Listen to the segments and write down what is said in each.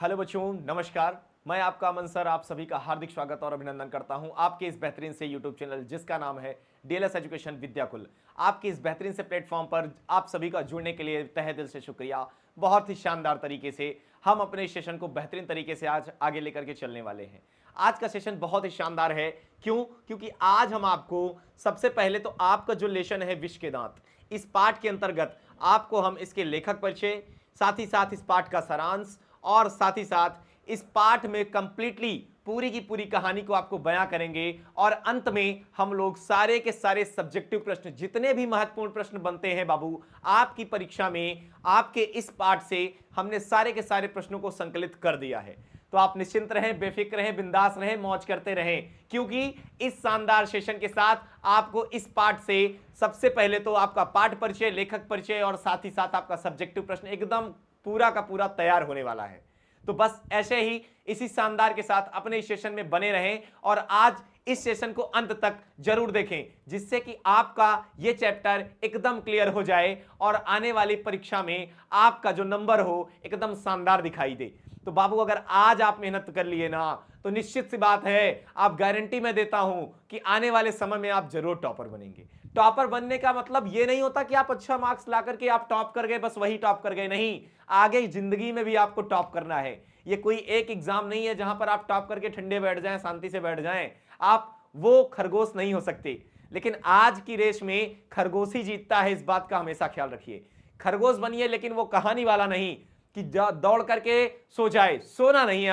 Hello बच्चों, नमस्कार। मैं आपका अमन सर आप सभी का हार्दिक स्वागत और अभिनंदन करता हूं आपके इस बेहतरीन से यूट्यूब चैनल जिसका नाम है डीएलएस एजुकेशन विद्याकुल। आपके इस बेहतरीन से प्लेटफॉर्म पर आप सभी का जुड़ने के लिए तहे दिल से शुक्रिया। बहुत ही शानदार तरीके से हम अपने सेशन को बेहतरीन तरीके से आज आगे लेकर के चलने वाले हैं। आज का सेशन बहुत ही शानदार है। क्यों? क्योंकि आज हम आपको सबसे पहले तो आपका जो लेसन है विश्व के दांत, इस पाठ के अंतर्गत आपको हम इसके लेखक परिचय, साथ ही साथ इस पाठ का सारांश और साथ ही साथ इस पाठ में कंप्लीटली पूरी की पूरी कहानी को आपको बयां करेंगे। और अंत में हम लोग सारे के सारे सब्जेक्टिव प्रश्न, जितने भी महत्वपूर्ण प्रश्न बनते हैं बाबू आपकी परीक्षा में, आपके इस पाठ से हमने सारे के सारे प्रश्नों को संकलित कर दिया है। तो आप निश्चिंत रहें, बेफिक्र रहें, बिंदास रहें, मौज करते रहें, क्योंकि इस शानदार सेशन के साथ आपको इस पाठ से सबसे पहले तो आपका पाठ परिचय, लेखक परिचय और साथ ही साथ आपका सब्जेक्टिव प्रश्न एकदम पूरा का पूरा तैयार होने वाला है। तो बस ऐसे ही इसी शानदार के साथ अपने इस सेशन में बने रहें और आज इस सेशन को अंत तक जरूर देखें, जिससे कि आपका ये चैप्टर एकदम क्लियर हो जाए और आने वाली परीक्षा में आपका जो नंबर हो एकदम शानदार दिखाई दे। तो बाबू अगर आज आप मेहनत कर लिए ना तो निश्चित सी बात है, आप गारंटी मैं देता हूं कि आने वाले समय में आप जरूर टॉपर बनेंगे। टॉपर बनने का मतलब ये नहीं होता कि आप अच्छा मार्क्स ला करके आप टॉप कर गए, बस वही टॉप कर गए, नहीं, आगे जिंदगी में भी आपको टॉप करना है। ये कोई एक एग्जाम नहीं है जहां पर आप टॉप करके ठंडे बैठ जाएं, शांति से बैठ जाएं। आप वो खरगोश नहीं हो सकते, लेकिन आज की रेस में खरगोश ही जीतता है, इस बात का हमेशा ख्याल रखिए। खरगोश बनिए, लेकिन वो कहानी वाला नहीं कि दौड़ करके सो जाए। सोना नहीं है,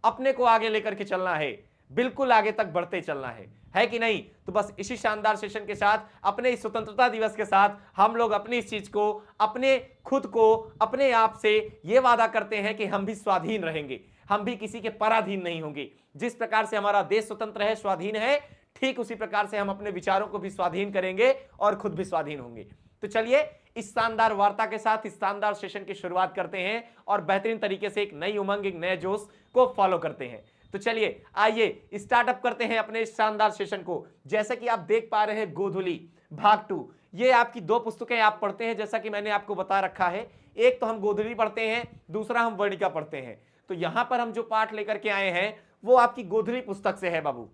अपने को आगे लेकर के चलना है, बिल्कुल आगे तक बढ़ते चलना है कि नहीं? तो बस इसी शानदार सेशन के साथ, अपने इस स्वतंत्रता दिवस के साथ हम लोग अपनी इस चीज को, अपने खुद को, अपने आप से ये वादा करते हैं कि हम भी स्वाधीन रहेंगे, हम भी किसी के पराधीन नहीं होंगे। जिस प्रकार से हमारा देश स्वतंत्र है, स्वाधीन है, ठीक उसी प्रकार से हम अपने विचारों को भी स्वाधीन करेंगे और खुद भी स्वाधीन होंगे। तो चलिए इस शानदार वार्ता के साथ इस शानदार सेशन की शुरुआत करते हैं और बेहतरीन तरीके से एक नई उमंग, एक नए जोश को फॉलो करते हैं। तो चलिए आइए स्टार्टअप करते हैं अपने इस शानदार सेशन को। जैसा कि आप देख पा रहे हैं, गोधुली भाग 2, ये आपकी दो पुस्तकें आप पढ़ते हैं, जैसा कि मैंने आपको बता रखा है। एक तो हम गोधुली पढ़ते हैं, दूसरा हम वर्णिका पढ़ते हैं। तो यहां पर हम जो पाठ लेकर के आए हैं वो आपकी गोधुली पुस्तक से है बाबू।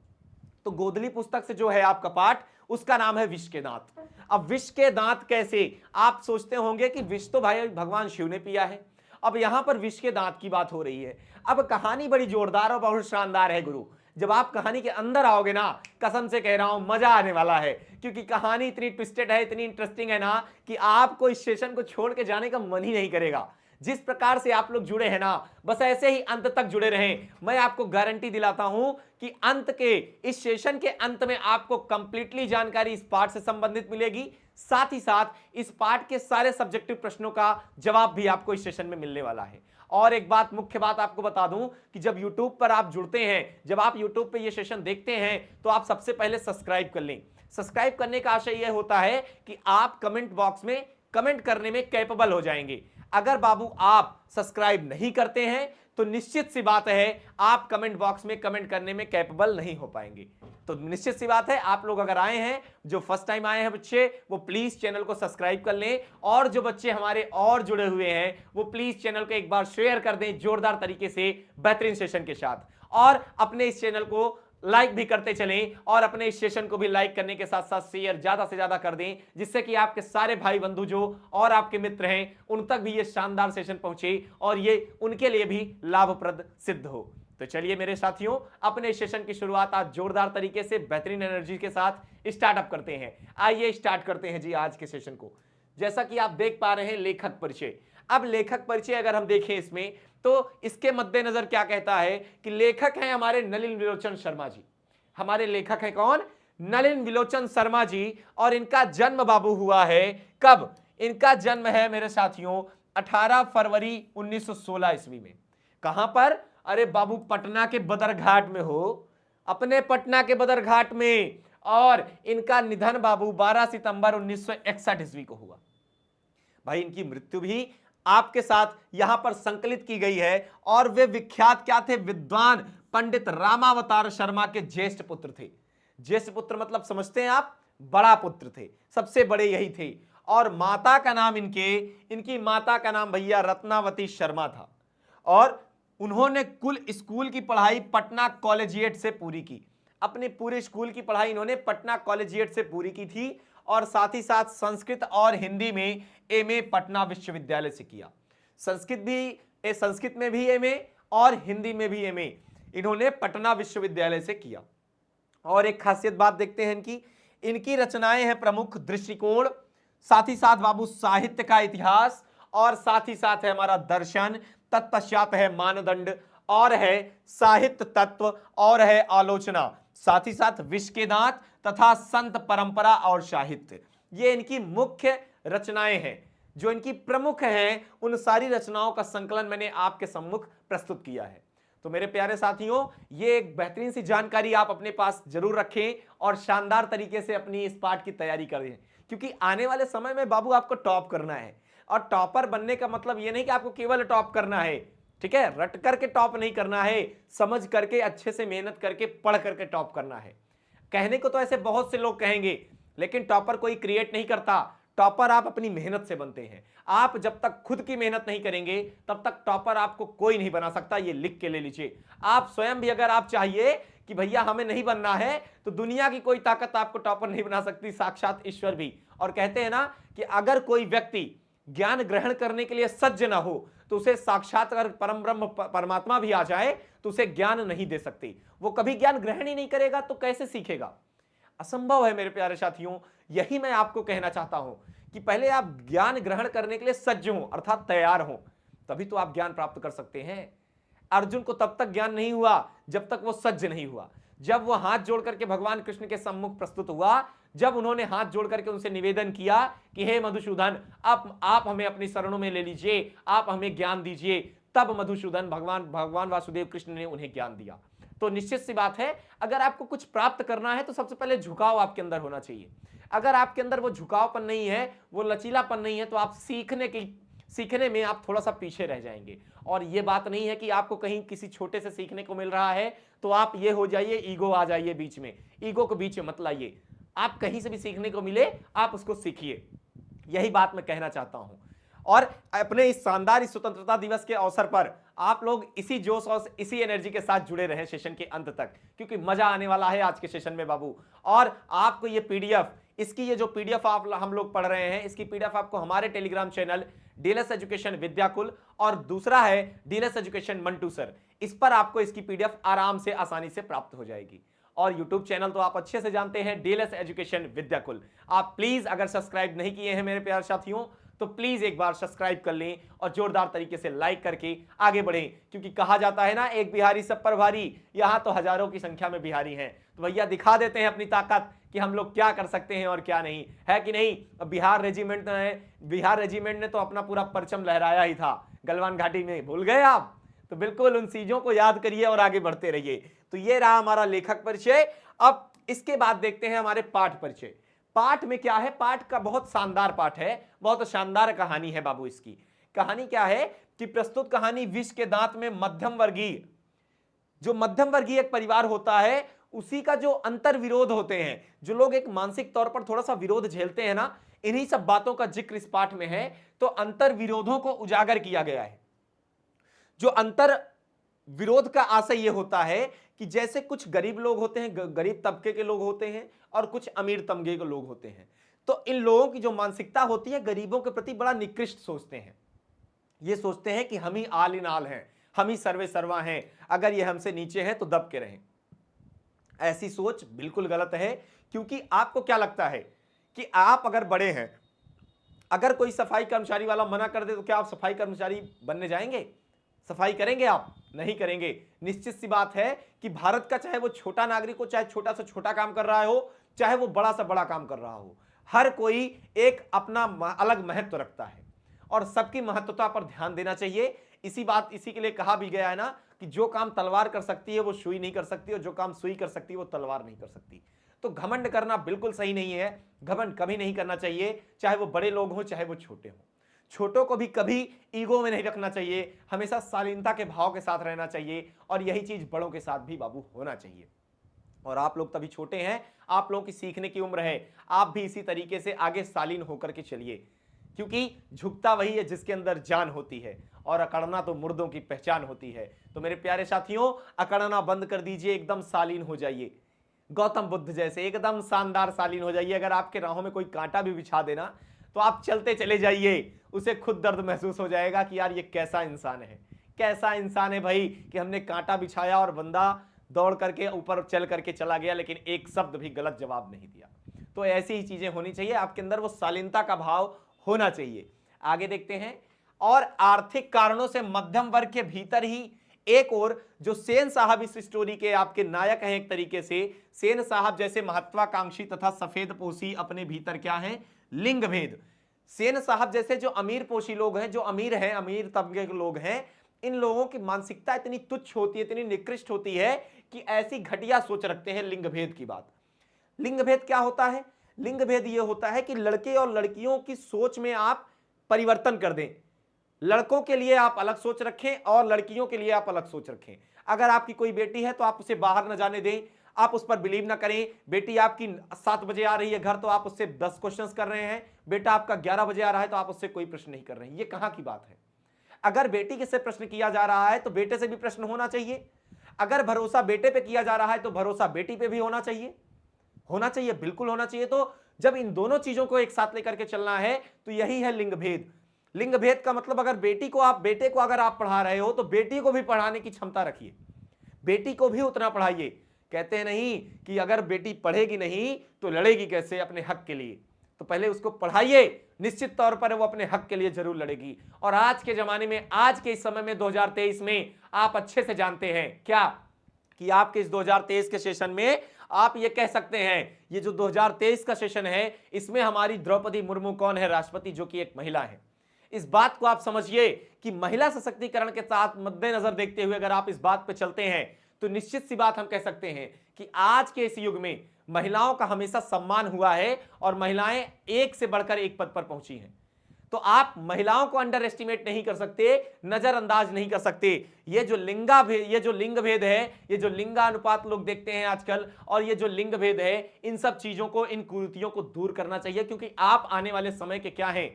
तो गोधुली पुस्तक से जो है आपका पाठ, उसका नाम है विष के दांत। अब विष के दांत कैसे? आप सोचते होंगे कि विष तो भाई भगवान शिव ने पिया है, अब यहां पर विष के दांत की बात हो रही है। अब कहानी बड़ी जोरदार और बहुत शानदार है गुरु। जब आप कहानी के अंदर आओगे ना, कसम से कह रहा हूं मजा आने वाला है, क्योंकि कहानी इतनी ट्विस्टेड है, इतनी इंटरेस्टिंग है ना कि आपको इस सेशन को छोड़ के जाने का मन ही नहीं करेगा। जिस प्रकार से आप लोग जुड़े हैं ना, बस ऐसे ही अंत तक जुड़े रहें। मैं आपको गारंटी दिलाता हूं कि अंत के इस सेशन के अंत में आपको कंप्लीटली जानकारी इस पाठ से संबंधित मिलेगी, साथ ही साथ इस पाठ के सारे सब्जेक्टिव प्रश्नों का जवाब भी आपको इस सेशन में मिलने वाला है। और एक बात, मुख्य बात आपको बता दूं कि जब YouTube पर आप जुड़ते हैं, जब आप YouTube पे ये सेशन देखते हैं, तो आप सबसे पहले सब्सक्राइब कर लें। सब्सक्राइब करने का आशय यह होता है कि आप कमेंट बॉक्स में कमेंट करने में कैपेबल हो जाएंगे। अगर बाबू आप सब्सक्राइब नहीं करते हैं तो निश्चित सी बात है आप कमेंट बॉक्स में कमेंट करने में कैपेबल नहीं हो पाएंगे। तो निश्चित सी बात है, आप लोग अगर आए हैं, जो फर्स्ट टाइम आए हैं बच्चे, वो प्लीज चैनल को सब्सक्राइब कर लें। और जो बच्चे हमारे और जुड़े हुए हैं वो प्लीज चैनल को एक बार शेयर कर दें जोरदार तरीके से बेहतरीन सेशन के साथ, और अपने इस चैनल को लाइक भी करते चलें और अपने इस सेशन को भी लाइक करने के साथ साथ शेयर ज्यादा से ज्यादा कर दें, जिससे कि आपके सारे भाई बंधु जो और आपके मित्र हैं उन तक भी ये शानदार सेशन पहुंचे और ये उनके लिए भी लाभप्रद सिद्ध हो। तो चलिए मेरे साथियों, अपने सेशन की शुरुआत आज जोरदार तरीके से बेहतरीन एनर्जी के साथ स्टार्टअप करते हैं। आइए स्टार्ट करते हैं जी आज के सेशन को। जैसा कि आप देख पा रहे हैं, लेखक परिचय। अब लेखक परिचय अगर हम देखें इसमें, तो इसके मद्देनजर क्या कहता है कि लेखक हैं हमारे नलिन विलोचन शर्मा जी। हमारे लेखक हैं कौन? नलिन विलोचन शर्मा जी। और इनका जन्म बाबू हुआ है कब? इनका जन्म है मेरे साथियों 18 फरवरी 1916 ईस्वी में। कहां पर? अरे बाबू पटना के बदरघाट में हो, अपने पटना के बदरघाट में। और इनका निधन बाबू 12 सितंबर 1961 ईस्वी को हुआ। भाई इनकी मृत्यु भी आपके साथ यहां पर संकलित की गई है। और वे विख्यात क्या थे? विद्वान पंडित रामावतार शर्मा के ज्येष्ठ पुत्र थे। ज्येष्ठ पुत्र मतलब समझते हैं आप? बड़ा पुत्र थे, सबसे बड़े यही थे। और माता का नाम इनकी माता का नाम भैया रत्नावती शर्मा था। और उन्होंने कुल स्कूल की पढ़ाई पटना कॉलेजिएट से पूरी की। अपने पूरे स्कूल की पढ़ाई इन्होंने पटना कॉलेजिएट से पूरी की थी और साथ ही साथ संस्कृत और हिंदी में एमए पटना विश्वविद्यालय से किया। संस्कृत में भी एमए और हिंदी में भी एमए इन्होंने पटना विश्वविद्यालय से किया। और एक खासियत बात देखते हैं इनकी रचनाएं हैं प्रमुख दृष्टिकोण, साथ ही साथ बाबू साहित्य का इतिहास, और साथ ही साथ है हमारा दर्शन, तत्पश्चात है मानदंड, और है साहित्य तत्व, और है आलोचना, साथ ही साथ विश्व के दांत तथा संत परंपरा और साहित्य। ये इनकी मुख्य रचनाएं हैं जो इनकी प्रमुख हैं। उन सारी रचनाओं का संकलन मैंने आपके सम्मुख प्रस्तुत किया है। तो मेरे प्यारे साथियों, ये एक बेहतरीन सी जानकारी आप अपने पास जरूर रखें और शानदार तरीके से अपनी इस पाठ की तैयारी करें, क्योंकि आने वाले समय में बाबू आपको टॉप करना है। और टॉपर बनने का मतलब ये नहीं कि आपको केवल टॉप करना है, ठीक है, रट करके टॉप नहीं करना है, समझ करके अच्छे से मेहनत करके पढ़ करके टॉप करना है। कहने को तो ऐसे बहुत से लोग कहेंगे, लेकिन टॉपर कोई क्रिएट नहीं करता, टॉपर आप अपनी मेहनत से बनते हैं। आप जब तक खुद की मेहनत नहीं करेंगे तब तक टॉपर आपको कोई नहीं बना सकता। ये लिख के ले लीजिए। आप स्वयं भी अगर आप चाहिए कि भैया हमें नहीं बनना है, तो दुनिया की कोई ताकत आपको टॉपर नहीं बना सकती, साक्षात ईश्वर भी। और कहते हैं ना कि अगर कोई व्यक्ति ज्ञान ग्रहण करने के लिए सज्ज ना हो तो उसे साक्षात अगर परम ब्रह्म परमात्मा भी आ जाए तो उसे ज्ञान नहीं दे सकती। वो कभी ज्ञान ग्रहण ही नहीं करेगा तो कैसे सीखेगा? असंभव है मेरे प्यारे साथियों। यही मैं आपको कहना चाहता हूं कि पहले आप ज्ञान ग्रहण करने के लिए सज्ज हो, अर्थात तैयार हो, तभी तो आप ज्ञान प्राप्त कर सकते हैं। अर्जुन को तब तक ज्ञान नहीं हुआ जब तक वो सज्ज नहीं हुआ। जब वो हाथ जोड़ करके भगवान कृष्ण के सम्मुख प्रस्तुत हुआ, जब उन्होंने हाथ जोड़ करके उनसे निवेदन किया कि हे मधुसूदन, आप हमें अपनी शरणों में ले लीजिए, आप हमें ज्ञान दीजिए, तब मधुसूदन भगवान वासुदेव कृष्ण ने उन्हें ज्ञान दिया। तो निश्चित सी बात है, अगर आपको कुछ प्राप्त करना है तो सबसे पहले झुकाव आपके अंदर होना चाहिए। अगर आपके अंदर वो झुकावपन नहीं है, वो लचीलापन नहीं है, तो आप सीखने में आप थोड़ा सा पीछे रह जाएंगे। और ये बात नहीं है कि आपको कहीं किसी छोटे से सीखने को मिल रहा है तो आप ये हो जाइए, ईगो आ जाइए बीच में। ईगो को बीच में मत लाइए। आप कहीं से भी सीखने को मिले आप उसको सीखिए, यही बात मैं कहना चाहता हूं। और अपने इस शानदार स्वतंत्रता दिवस के अवसर पर आप लोग इसी जोश और इसी एनर्जी के साथ जुड़े रहे सेशन के अंत तक, क्योंकि मजा आने वाला है आज के सेशन में बाबू। और आपको ये पीडीएफ, इसकी ये जो पीडीएफ हम लोग पढ़ रहे हैं, इसकी पीडीएफ आपको हमारे Telegram channel DLS education Vidyakul, और दूसरा है डीएलएस एजुकेशन मंटू सर, इस पर आपको इसकी पीडीएफ आराम से आसानी से प्राप्त हो जाएगी। और यूट्यूब चैनल तो आप अच्छे से जानते हैं, डीएलएस एजुकेशन विद्याकुल। आप प्लीज अगर सब्सक्राइब नहीं किए हैं मेरे प्यारे साथियों, तो प्लीज एक बार सब्सक्राइब कर लें और जोरदार तरीके से लाइक करके आगे बढ़ें, क्योंकि कहा जाता है ना, एक बिहारी सब पर भारी। यहां तो हजारों की संख्या में बिहारी हैं, तो भैया दिखा देते हैं अपनी ताकत कि हम लोग क्या कर सकते हैं और क्या नहीं, है कि नहीं। बिहार रेजिमेंट ने तो अपना पूरा परचम लहराया ही था गलवान घाटी में, भूल गए आप? तो बिल्कुल उन चीजों को याद करिए और आगे बढ़ते रहिए। तो ये रहा हमारा लेखक परिचय। अब इसके बाद देखते हैं हमारे पाठ परिचय। पाठ में क्या है? पाठ का बहुत शानदार पाठ है, बहुत शानदार कहानी है बाबू। इसकी कहानी क्या है कि प्रस्तुत कहानी विष के दांत में मध्यम वर्गीय एक परिवार होता है, उसी का जो अंतर विरोध होते हैं, जो लोग एक मानसिक तौर पर थोड़ा सा विरोध झेलते हैं ना, इन्हीं सब बातों का जिक्र इस पाठ में है। तो अंतर विरोधों को उजागर किया गया है। जो अंतर विरोध का आशय यह होता है कि जैसे कुछ गरीब लोग होते हैं, गरीब तबके के लोग होते हैं, और कुछ अमीर तबके के लोग होते हैं, तो इन लोगों की जो मानसिकता होती है, गरीबों के प्रति बड़ा निकृष्ट सोचते हैं। ये सोचते हैं कि हम ही आल इन आल हैं, हम ही सर्वे सर्वा हैं, अगर ये हमसे नीचे हैं तो दब के रहें। ऐसी सोच बिल्कुल गलत है, क्योंकि आपको क्या लगता है कि आप अगर बड़े हैं, अगर कोई सफाई कर्मचारी वाला मना कर दे तो क्या आप सफाई कर्मचारी बनने जाएंगे? सफाई करेंगे आप? नहीं करेंगे। निश्चित सी बात है कि भारत का चाहे वो छोटा नागरिक हो, चाहे छोटा से छोटा काम कर रहा हो, चाहे वो बड़ा से बड़ा काम कर रहा हो, हर कोई एक अपना अलग महत्व रखता है और सबकी महत्वता पर ध्यान देना चाहिए। इसी के लिए कहा भी गया है ना कि जो काम तलवार कर सकती है वो सुई नहीं कर सकती, और जो काम सुई कर सकती है वो तलवार नहीं कर सकती। तो घमंड करना बिल्कुल सही नहीं है, घमंड कभी नहीं करना चाहिए, चाहे वो बड़े लोग हो चाहे वो छोटे हो। छोटों को भी कभी ईगो में नहीं रखना चाहिए, हमेशा शालीनता के भाव के साथ रहना चाहिए, और यही चीज बड़ों के साथ भी बाबू होना चाहिए। और आप लोग तभी छोटे हैं, आप लोगों की सीखने की उम्र है, आप भी इसी तरीके से आगे शालीन होकर के चलिए। क्योंकि झुकता वही है जिसके अंदर जान होती है, और अकड़ना तो मुर्दों की पहचान होती है। तो मेरे प्यारे साथियों, अकड़ना बंद कर दीजिए, एकदम शालीन हो जाइए, गौतम बुद्ध जैसे एकदम शानदार शालीन हो जाइए। अगर आपके राहों में कोई कांटा भी बिछा देना तो आप चलते चले जाइए, उसे खुद दर्द महसूस हो जाएगा कि यार ये कैसा इंसान है, कैसा इंसान है भाई, कि हमने कांटा बिछाया और बंदा दौड़ करके ऊपर चल करके चला गया, लेकिन एक शब्द भी गलत जवाब नहीं दिया। तो ऐसी ही चीजें होनी चाहिए, आपके अंदर वो शालीनता का भाव होना चाहिए। आगे देखते हैं। और आर्थिक कारणों से मध्यम वर्ग के भीतर ही एक और जो सेन साहब इस स्टोरी के आपके नायक हैं, एक तरीके से सेन साहब जैसे महत्वाकांक्षी तथा सफेद पोशी अपने भीतर क्या है, लिंग भेद। सेन साहब जैसे जो अमीर पोशी लोग हैं, जो अमीर हैं, अमीर तबके के लोग हैं, इन लोगों की मानसिकता इतनी तुच्छ होती है, इतनी निकृष्ट होती है कि ऐसी घटिया सोच रखते हैं लिंग भेद की बात। लिंग भेद क्या होता है? लिंग भेद यह होता है कि लड़के और लड़कियों की सोच में आप परिवर्तन कर दें। लड़कों के लिए आप अलग सोच रखें और लड़कियों के लिए आप अलग सोच रखें। अगर आपकी कोई बेटी है तो आप उसे बाहर न जाने दें, आप उस पर बिलीव ना करें। बेटी आपकी 7 बजे आ रही है घर तो आप उससे 10 क्वेश्चंस कर रहे हैं, बेटा आपका 11 बजे आ रहा है तो आप उससे कोई प्रश्न नहीं कर रहे हैं। ये कहां की बात है? अगर बेटी से प्रश्न किया जा रहा है तो बेटे से भी प्रश्न होना चाहिए। अगर भरोसा बेटे पे किया जा रहा है तो भरोसा बेटी पे भी होना चाहिए, होना चाहिए, बिल्कुल होना चाहिए। तो जब इन दोनों चीजों को एक साथ लेकर के चलना है तो यही है लिंग भेद। लिंग भेद का मतलब अगर बेटे को अगर आप पढ़ा रहे हो तो बेटी को भी पढ़ाने की क्षमता रखिए, बेटी को भी उतना पढ़ाइए। कहते हैं नहीं कि अगर बेटी पढ़ेगी नहीं तो लड़ेगी कैसे अपने हक के लिए, तो पहले उसको पढ़ाइए, निश्चित तौर पर वो अपने हक के लिए जरूर लड़ेगी। और आज के जमाने में, आज के इस समय में 2023 में आप अच्छे से जानते हैं क्या कि आपके इस 2023 के सेशन में आप ये कह सकते हैं, ये जो 2023 का सेशन है इसमें हमारी द्रौपदी मुर्मू कौन है? राष्ट्रपति, जो कि एक महिला है। इस बात को आप समझिए कि महिला सशक्तिकरण के साथ मद्देनजर देखते हुए अगर आप इस बात पे चलते हैं तो निश्चित सी बात हम कह सकते हैं कि आज के इस युग में महिलाओं का हमेशा सम्मान हुआ है और महिलाएं एक से बढ़कर एक पद पर पहुंची हैं। तो आप महिलाओं को अंडर एस्टिमेट नहीं कर सकते, नजरअंदाज नहीं कर सकते। ये जो लिंग भेद है, ये जो लिंगानुपात लोग देखते हैं आजकल, और ये जो लिंग भेद है, इन सब चीजों को, इन कुरीतियों को दूर करना चाहिए। क्योंकि आप आने वाले समय के क्या हैं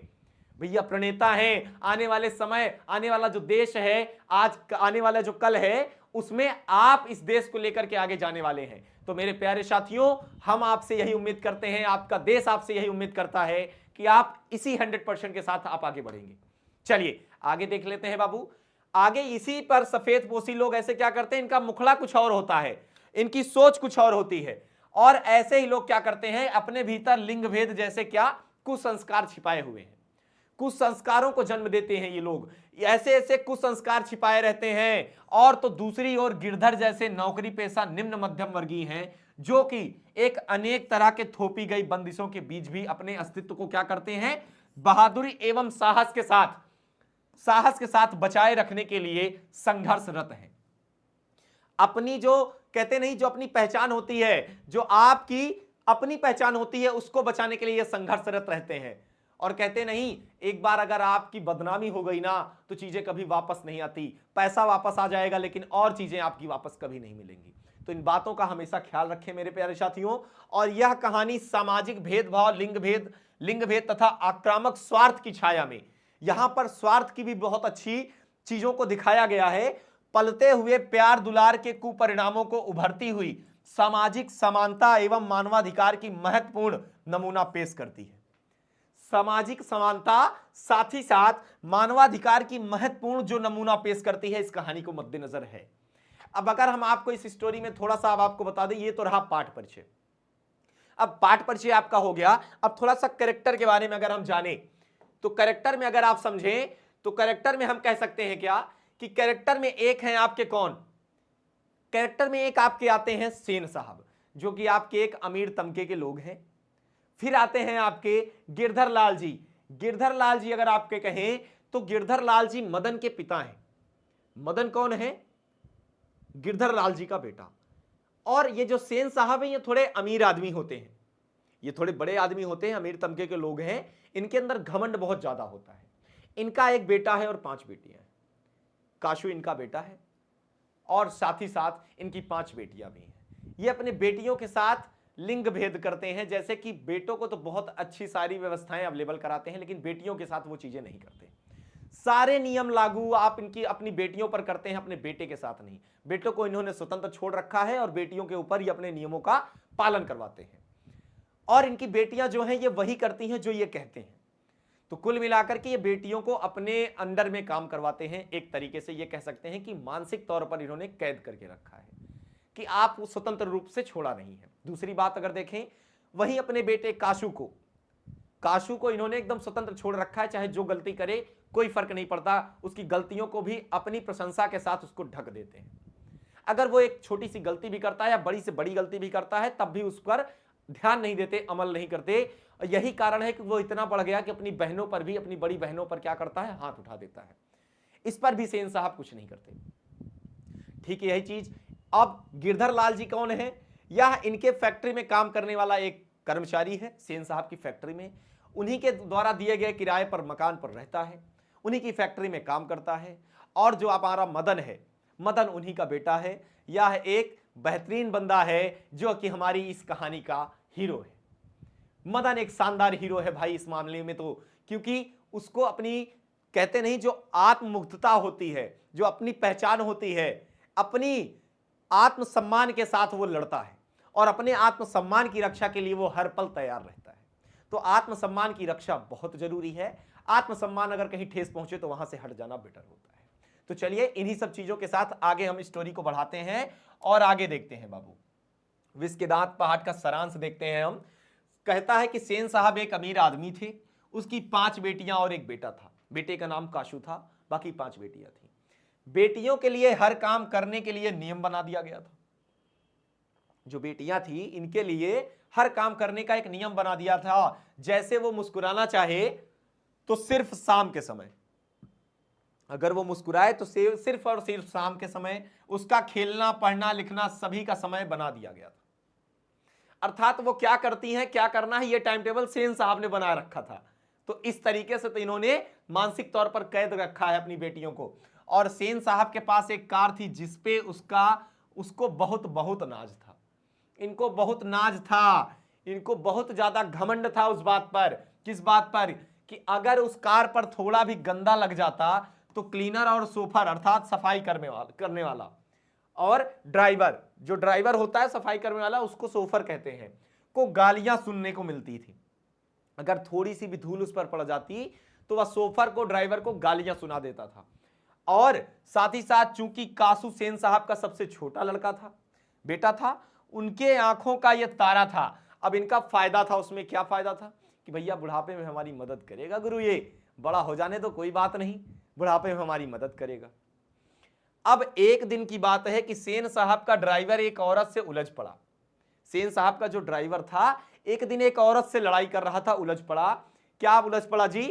भैया? प्रणेता हैं। आने वाले समय, आने वाला जो देश है, आज आने वाला जो कल है, उसमें आप इस देश को लेकर के आगे जाने वाले हैं। तो मेरे प्यारे साथियों, हम आपसे यही उम्मीद करते हैं, आपका देश आपसे यही उम्मीद करता है कि आप इसी 100% के साथ आप आगे बढ़ेंगे। चलिए आगे देख लेते हैं बाबू। आगे इसी पर सफेद पोशी लोग ऐसे क्या करते हैं, इनका मुखड़ा कुछ और होता है, इनकी सोच कुछ और होती है। और ऐसे ही लोग क्या करते हैं, अपने भीतर लिंग भेद जैसे क्या कुसंस्कार छिपाए हुए हैं, कुसंस्कारों को जन्म देते हैं। ये लोग ऐसे ऐसे कुसंस्कार छिपाए रहते हैं। और तो दूसरी ओर गिरधर जैसे नौकरी पेशा निम्न मध्यम वर्गीय हैं, जो कि एक अनेक तरह के थोपी गई बंदिशों के बीच भी अपने अस्तित्व को क्या करते हैं, बहादुरी एवं साहस के साथ बचाए रखने के लिए संघर्षरत हैं। अपनी जो कहते नहीं, जो अपनी पहचान होती है, जो आपकी अपनी पहचान होती है, उसको बचाने के लिए संघर्षरत रहते हैं। और कहते नहीं, एक बार अगर आपकी बदनामी हो गई ना तो चीजें कभी वापस नहीं आती। पैसा वापस आ जाएगा लेकिन और चीजें आपकी वापस कभी नहीं मिलेंगी। तो इन बातों का हमेशा ख्याल रखें मेरे प्यारे साथियों। और यह कहानी सामाजिक भेदभाव, लिंग भेद तथा आक्रामक स्वार्थ की छाया में, यहां पर स्वार्थ की भी बहुत अच्छी चीजों को दिखाया गया है। पलते हुए प्यार दुलार के कुपरिणामों को उभरती हुई सामाजिक समानता एवं मानवाधिकार की महत्वपूर्ण नमूना पेश करती है। सामाजिक समानता साथ ही साथ मानवाधिकार की महत्वपूर्ण जो नमूना पेश करती है, इस कहानी को मद्देनजर है। अब अगर हम आपको इस स्टोरी में थोड़ा सा अब आपको बता दें, ये तो रहा पाठ परिचय। अब पाठ परिचय आपका हो गया, अब थोड़ा सा कैरेक्टर के बारे में अगर हम जाने तो कैरेक्टर में अगर आप समझें तो कैरेक्टर में हम कह सकते हैं क्या कि कैरेक्टर में एक हैं आपके कौन, कैरेक्टर में एक आपके आते हैं सेन साहब, जो कि आपके एक अमीर तबके के लोग हैं। फिर आते हैं आपके गिरधर लाल जी। गिरधर लाल जी अगर आपके कहें तो गिरधर लाल जी मदन के पिता हैं। मदन कौन है? गिरधर लाल जी का बेटा। और ये जो सेन साहब हैं, ये थोड़े अमीर आदमी होते हैं, ये थोड़े बड़े आदमी होते हैं, अमीर तबके के लोग हैं। इनके अंदर घमंड बहुत ज्यादा होता है। इनका एक बेटा है और 5 बेटियां हैं। काशू इनका बेटा है और साथ ही साथ इनकी 5 बेटियां भी हैं। ये अपने बेटियों के साथ लिंग भेद करते हैं, जैसे कि बेटों को तो बहुत अच्छी सारी व्यवस्थाएं अवेलेबल कराते हैं, लेकिन बेटियों के साथ वो चीजें नहीं करते। सारे नियम लागू आप इनकी अपनी बेटियों पर करते हैं, अपने बेटे के साथ नहीं। बेटों को इन्होंने स्वतंत्र छोड़ रखा है और बेटियों के ऊपर ही अपने नियमों का पालन करवाते हैं, और इनकी बेटियां जो हैं ये वही करती हैं जो ये कहते हैं। तो कुल मिलाकर के ये बेटियों को अपने अंडर में काम करवाते हैं। एक तरीके से ये कह सकते हैं कि मानसिक तौर पर इन्होंने कैद करके रखा है कि आप स्वतंत्र रूप से छोड़ा नहीं है। दूसरी बात अगर देखें, वही अपने बेटे काशू को इन्होंने एकदम स्वतंत्र छोड़ रखा है, चाहे जो गलती करे कोई फर्क नहीं पड़ता, उसकी गलतियों को भी अपनी प्रशंसा के साथ उसको ढक देते हैं। अगर वो एक छोटी सी गलती भी करता है या बड़ी से बड़ी गलती भी करता है, तब भी उस पर ध्यान नहीं देते, अमल नहीं करते। यही कारण है कि वो इतना बढ़ गया कि अपनी बहनों पर भी, अपनी बड़ी बहनों पर क्या करता है, हाथ उठा देता है। इस पर भी सेन साहब कुछ नहीं करते। ठीक है, यही चीज। अब गिरधर लाल जी कौन है? यह इनके फैक्ट्री में काम करने वाला एक कर्मचारी है, सेन साहब की फैक्ट्री में। उन्हीं के द्वारा दिए गए किराए पर मकान पर रहता है, उन्हीं की फैक्ट्री में काम करता है। और जो हमारा मदन है, मदन उन्हीं का बेटा है। यह एक बेहतरीन बंदा है जो कि हमारी इस कहानी का हीरो है। मदन एक शानदार हीरो है भाई इस मामले में, तो क्योंकि उसको अपनी, कहते नहीं, जो आत्ममुग्धता होती है, जो अपनी पहचान होती है, अपनी आत्मसम्मान के साथ वो लड़ता है और अपने आत्मसम्मान की रक्षा के लिए वो हर पल तैयार रहता है। तो आत्मसम्मान की रक्षा बहुत जरूरी है। आत्मसम्मान अगर कहीं ठेस पहुंचे तो वहां से हट जाना बेटर होता है। तो चलिए इन्हीं सब चीजों के साथ आगे हम स्टोरी को बढ़ाते हैं और आगे देखते हैं बाबू। विष के दांत पहाड़ का सारांश देखते हैं हम। कहता है कि सेन साहब एक अमीर आदमी थे, उसकी 5 बेटियां और एक बेटा था। बेटे का नाम काशू था, बाकी 5 बेटियां थी। बेटियों के लिए हर काम करने के लिए नियम बना दिया गया था। जो बेटियां थी इनके लिए हर काम करने का एक नियम बना दिया था। जैसे वो मुस्कुराना चाहे तो सिर्फ शाम के समय, अगर वो मुस्कुराए तो सिर्फ और सिर्फ शाम के समय। उसका खेलना, पढ़ना, लिखना सभी का समय बना दिया गया था। अर्थात वो क्या करती हैं, क्या करना है, ये टाइम टेबल सेन साहब ने बना रखा था। तो इस तरीके से तो इन्होंने मानसिक तौर पर कैद रखा है अपनी बेटियों को। और सेन साहब के पास एक कार थी जिसपे उसको बहुत बहुत नाज था। इनको बहुत नाज था, इनको बहुत ज्यादा घमंड था उस बात पर। किस बात पर? कि अगर उस कार पर थोड़ा भी गंदा लग जाता तो क्लीनर और सोफर, अर्थात सफाई करने वाला और ड्राइवर, जो ड्राइवर होता है सफाई करने वाला, उसको सोफर कहते हैं, को गालियां सुनने को मिलती थी। अगर थोड़ी सी भी धूल उस पर पड़ जाती तो वह सोफर को, ड्राइवर को गालियां सुना देता था। और साथ ही साथ चूंकि कासू सेन साहब का सबसे छोटा लड़का था, बेटा था, उनके आंखों का यह तारा था। अब इनका फायदा था, उसमें क्या फायदा था कि भैया बुढ़ापे में हमारी मदद करेगा गुरु, ये बड़ा हो जाने तो कोई बात नहीं, बुढ़ापे में हमारी मदद करेगा। अब एक दिन की बात है कि सेन साहब का ड्राइवर एक औरत से उलझ पड़ा। सेन साहब का जो ड्राइवर था एक दिन एक औरत से लड़ाई कर रहा था, उलझ पड़ा। क्या उलझ पड़ा जी?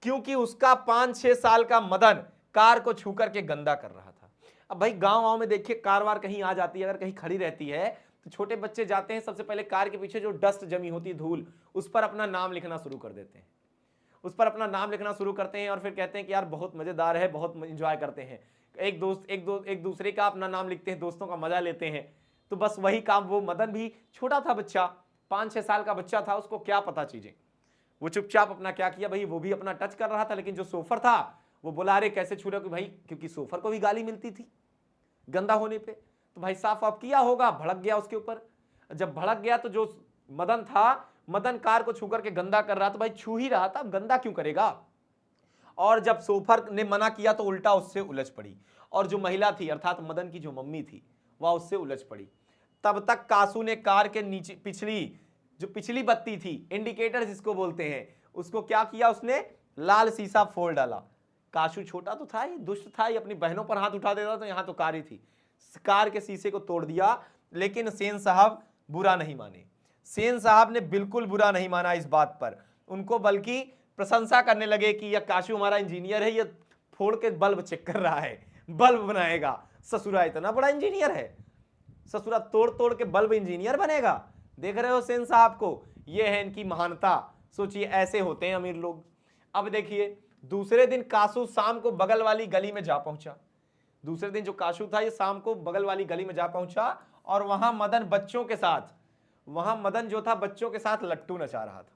क्योंकि उसका 5-6 साल का मदन कार को छू करके गंदा कर रहा था। अब भाई गांव में देखिए, कार वार कहीं आ जाती है, अगर कहीं खड़ी रहती है तो छोटे बच्चे जाते हैं, सबसे पहले कार के पीछे जो डस्ट जमी होती है, धूल, उस पर अपना नाम लिखना शुरू कर देते हैं। उस पर अपना नाम लिखना शुरू करते हैं और फिर कहते हैं कि यार बहुत मजेदार है, बहुत इंजॉय करते हैं। एक दूसरे का अपना नाम लिखते हैं, दोस्तों का मजा लेते हैं। तो बस वही काम वो मदन भी, छोटा था बच्चा, 5-6 साल का बच्चा था, उसको क्या पता चीजें। वो चुपचाप अपना क्या किया भाई, वो भी अपना टच कर रहा था, लेकिन जो सोफर था वो बोला अरे कैसे छू रहे हो, कि भाई क्योंकि सोफर को भी गाली मिलती थी गंदा होने पे। तो भाई साफ आप किया होगा, भड़क गया उसके ऊपर। जब भड़क गया तो जो मदन था, मदन कार को छू करके गंदा कर रहा था, भाई छू ही रहा था, अब गंदा क्यों करेगा। और जब सोफर ने मना किया तो उल्टा उससे उलझ पड़ी, और जो महिला थी अर्थात मदन की जो मम्मी थी वह उससे उलझ पड़ी। तब तक कासू ने कार के नीचे पिछली बत्ती थी, इंडिकेटर जिसको बोलते हैं, उसको क्या किया, उसने लाल शीशा फोड़ डाला। कासू छोटा तो था ही, दुष्ट था ही, अपनी बहनों पर हाथ उठा देता, तो यहां तो कार ही थी, कार के शीशे को तोड़ दिया। लेकिन सेन साहब बुरा नहीं माने, सेन साहब ने बिल्कुल बुरा नहीं माना इस बात पर, उनको बल्कि प्रशंसा करने लगे कि यह काशू हमारा इंजीनियर है, यह फोड़ के बल्ब चेक कर रहा है, बल्ब बनाएगा, ससुरा इतना बड़ा इंजीनियर है, ससुरा तोड़ तोड़ के बल्ब इंजीनियर बनेगा। देख रहे हो सेन साहब को, यह है इनकी महानता। सोचिए ऐसे होते हैं अमीर लोग। अब देखिए दूसरे दिन काशू शाम को बगल वाली गली में जा पहुंचा। दूसरे दिन जो काशू था ये शाम को बगल वाली गली में जा पहुंचा और वहां मदन बच्चों के साथ वहां मदन जो था बच्चों के साथ लट्टू नचा रहा था।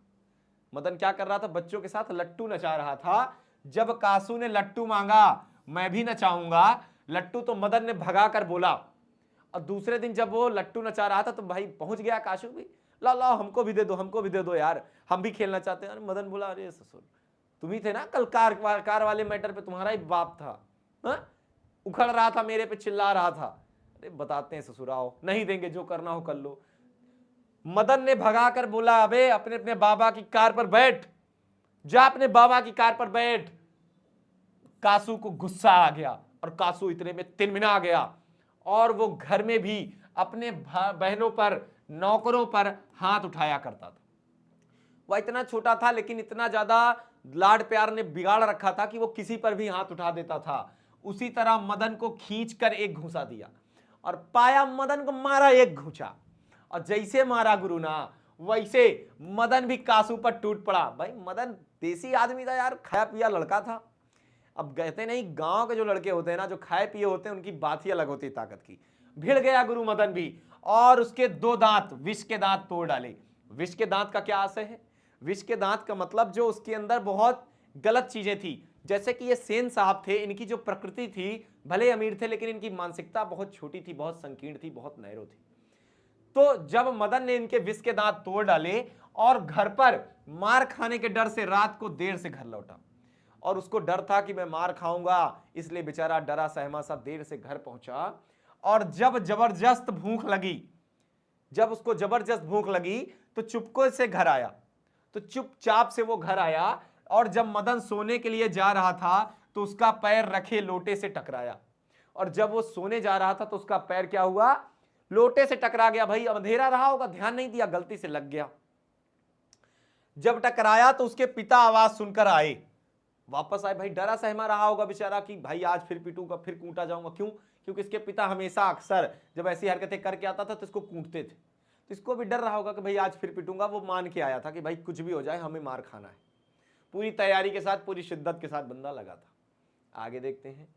मदन क्या कर रहा था? बच्चों के साथ लट्टू नचा रहा था। जब कासू ने लट्टू मांगा, मैं भी नचाऊंगा लट्टू, तो मदन ने भगा कर बोला। और दूसरे दिन जब वो लट्टू नचा रहा था तो भाई पहुंच गया कासू भी, ला ला हमको भी दे दो, हमको भी दे दो यार, हम भी खेलना चाहते हैं। मदन बोला, अरे ससुर तुम ही थे ना कल कार वाले मैटर पे, तुम्हारा ही बाप था, हा? उखड़ रहा था मेरे पे, चिल्ला रहा था। अरे बताते हैं ससुर, आओ, नहीं देंगे, जो करना हो कर लो। मदन ने भगाकर बोला, अबे अपने अपने बाबा की कार पर बैठ, जा अपने बाबा की कार पर बैठ। कासू को गुस्सा आ गया और कासू इतने में तिनमिना गया और वो घर में भी अपने बहनों पर, नौकरों पर हाथ उठाया करता था। वह इतना छोटा था लेकिन इतना ज्यादा लाड प्यार ने बिगाड़ रखा था कि वो किसी पर भी हाथ उठा देता था। उसी तरह मदन को खींचकर एक घूंसा दिया और पाया मदन को मारा एक घूंसा, और जैसे मारा गुरु ना, वैसे मदन भी कासू पर टूट पड़ा। भाई मदन देसी आदमी था यार, खाया पिया लड़का था। अब कहते नहीं, गांव के जो लड़के होते हैं ना, जो खाए पिए होते हैं, उनकी बात ही अलग होती है ताकत की। भिड़ गया गुरु मदन भी और उसके 2 दांत, विष के दांत तोड़ डाले। विष के दांत का क्या आशय है? विष के दांत का मतलब जो उसके अंदर बहुत गलत चीजें थी, जैसे कि ये सेन साहब थे, इनकी जो प्रकृति थी, भले अमीर थे लेकिन इनकी मानसिकता बहुत छोटी थी, बहुत संकीर्ण थी, बहुत नैरो थी। तो जब मदन ने इनके विष के दांत तोड़ डाले और घर पर मार खाने के डर से रात को देर से घर लौटा, और उसको डर था कि मैं मार खाऊंगा, इसलिए बेचारा डरा सहमा सा देर से घर पहुंचा। और जब जबरदस्त भूख लगी, जब उसको जबरदस्त भूख लगी तो चुपके से घर आया, तो चुपचाप से वो घर आया। और जब मदन सोने के लिए जा रहा था तो उसका पैर रखे लोटे से टकराया, और जब वो सोने जा रहा था तो उसका पैर क्या हुआ? लोटे से टकरा गया। भाई अंधेरा रहा होगा, ध्यान नहीं दिया, गलती से लग गया। जब टकराया तो उसके पिता आवाज सुनकर आए, वापस आए। भाई डरा सहमा रहा होगा बेचारा कि भाई आज फिर पीटूंगा, फिर कूटा जाऊंगा। क्यों? क्योंकि इसके पिता हमेशा अक्सर जब ऐसी हरकतें करके आता था तो इसको कूटते थे, तो इसको भी डर रहा होगा कि भाई आज फिर पीटूंगा। वो मान के आया था कि भाई कुछ भी हो जाए हमें मार खाना है। पूरी तैयारी के साथ, पूरी शिद्दत के साथ बंदा लगा था। आगे देखते हैं।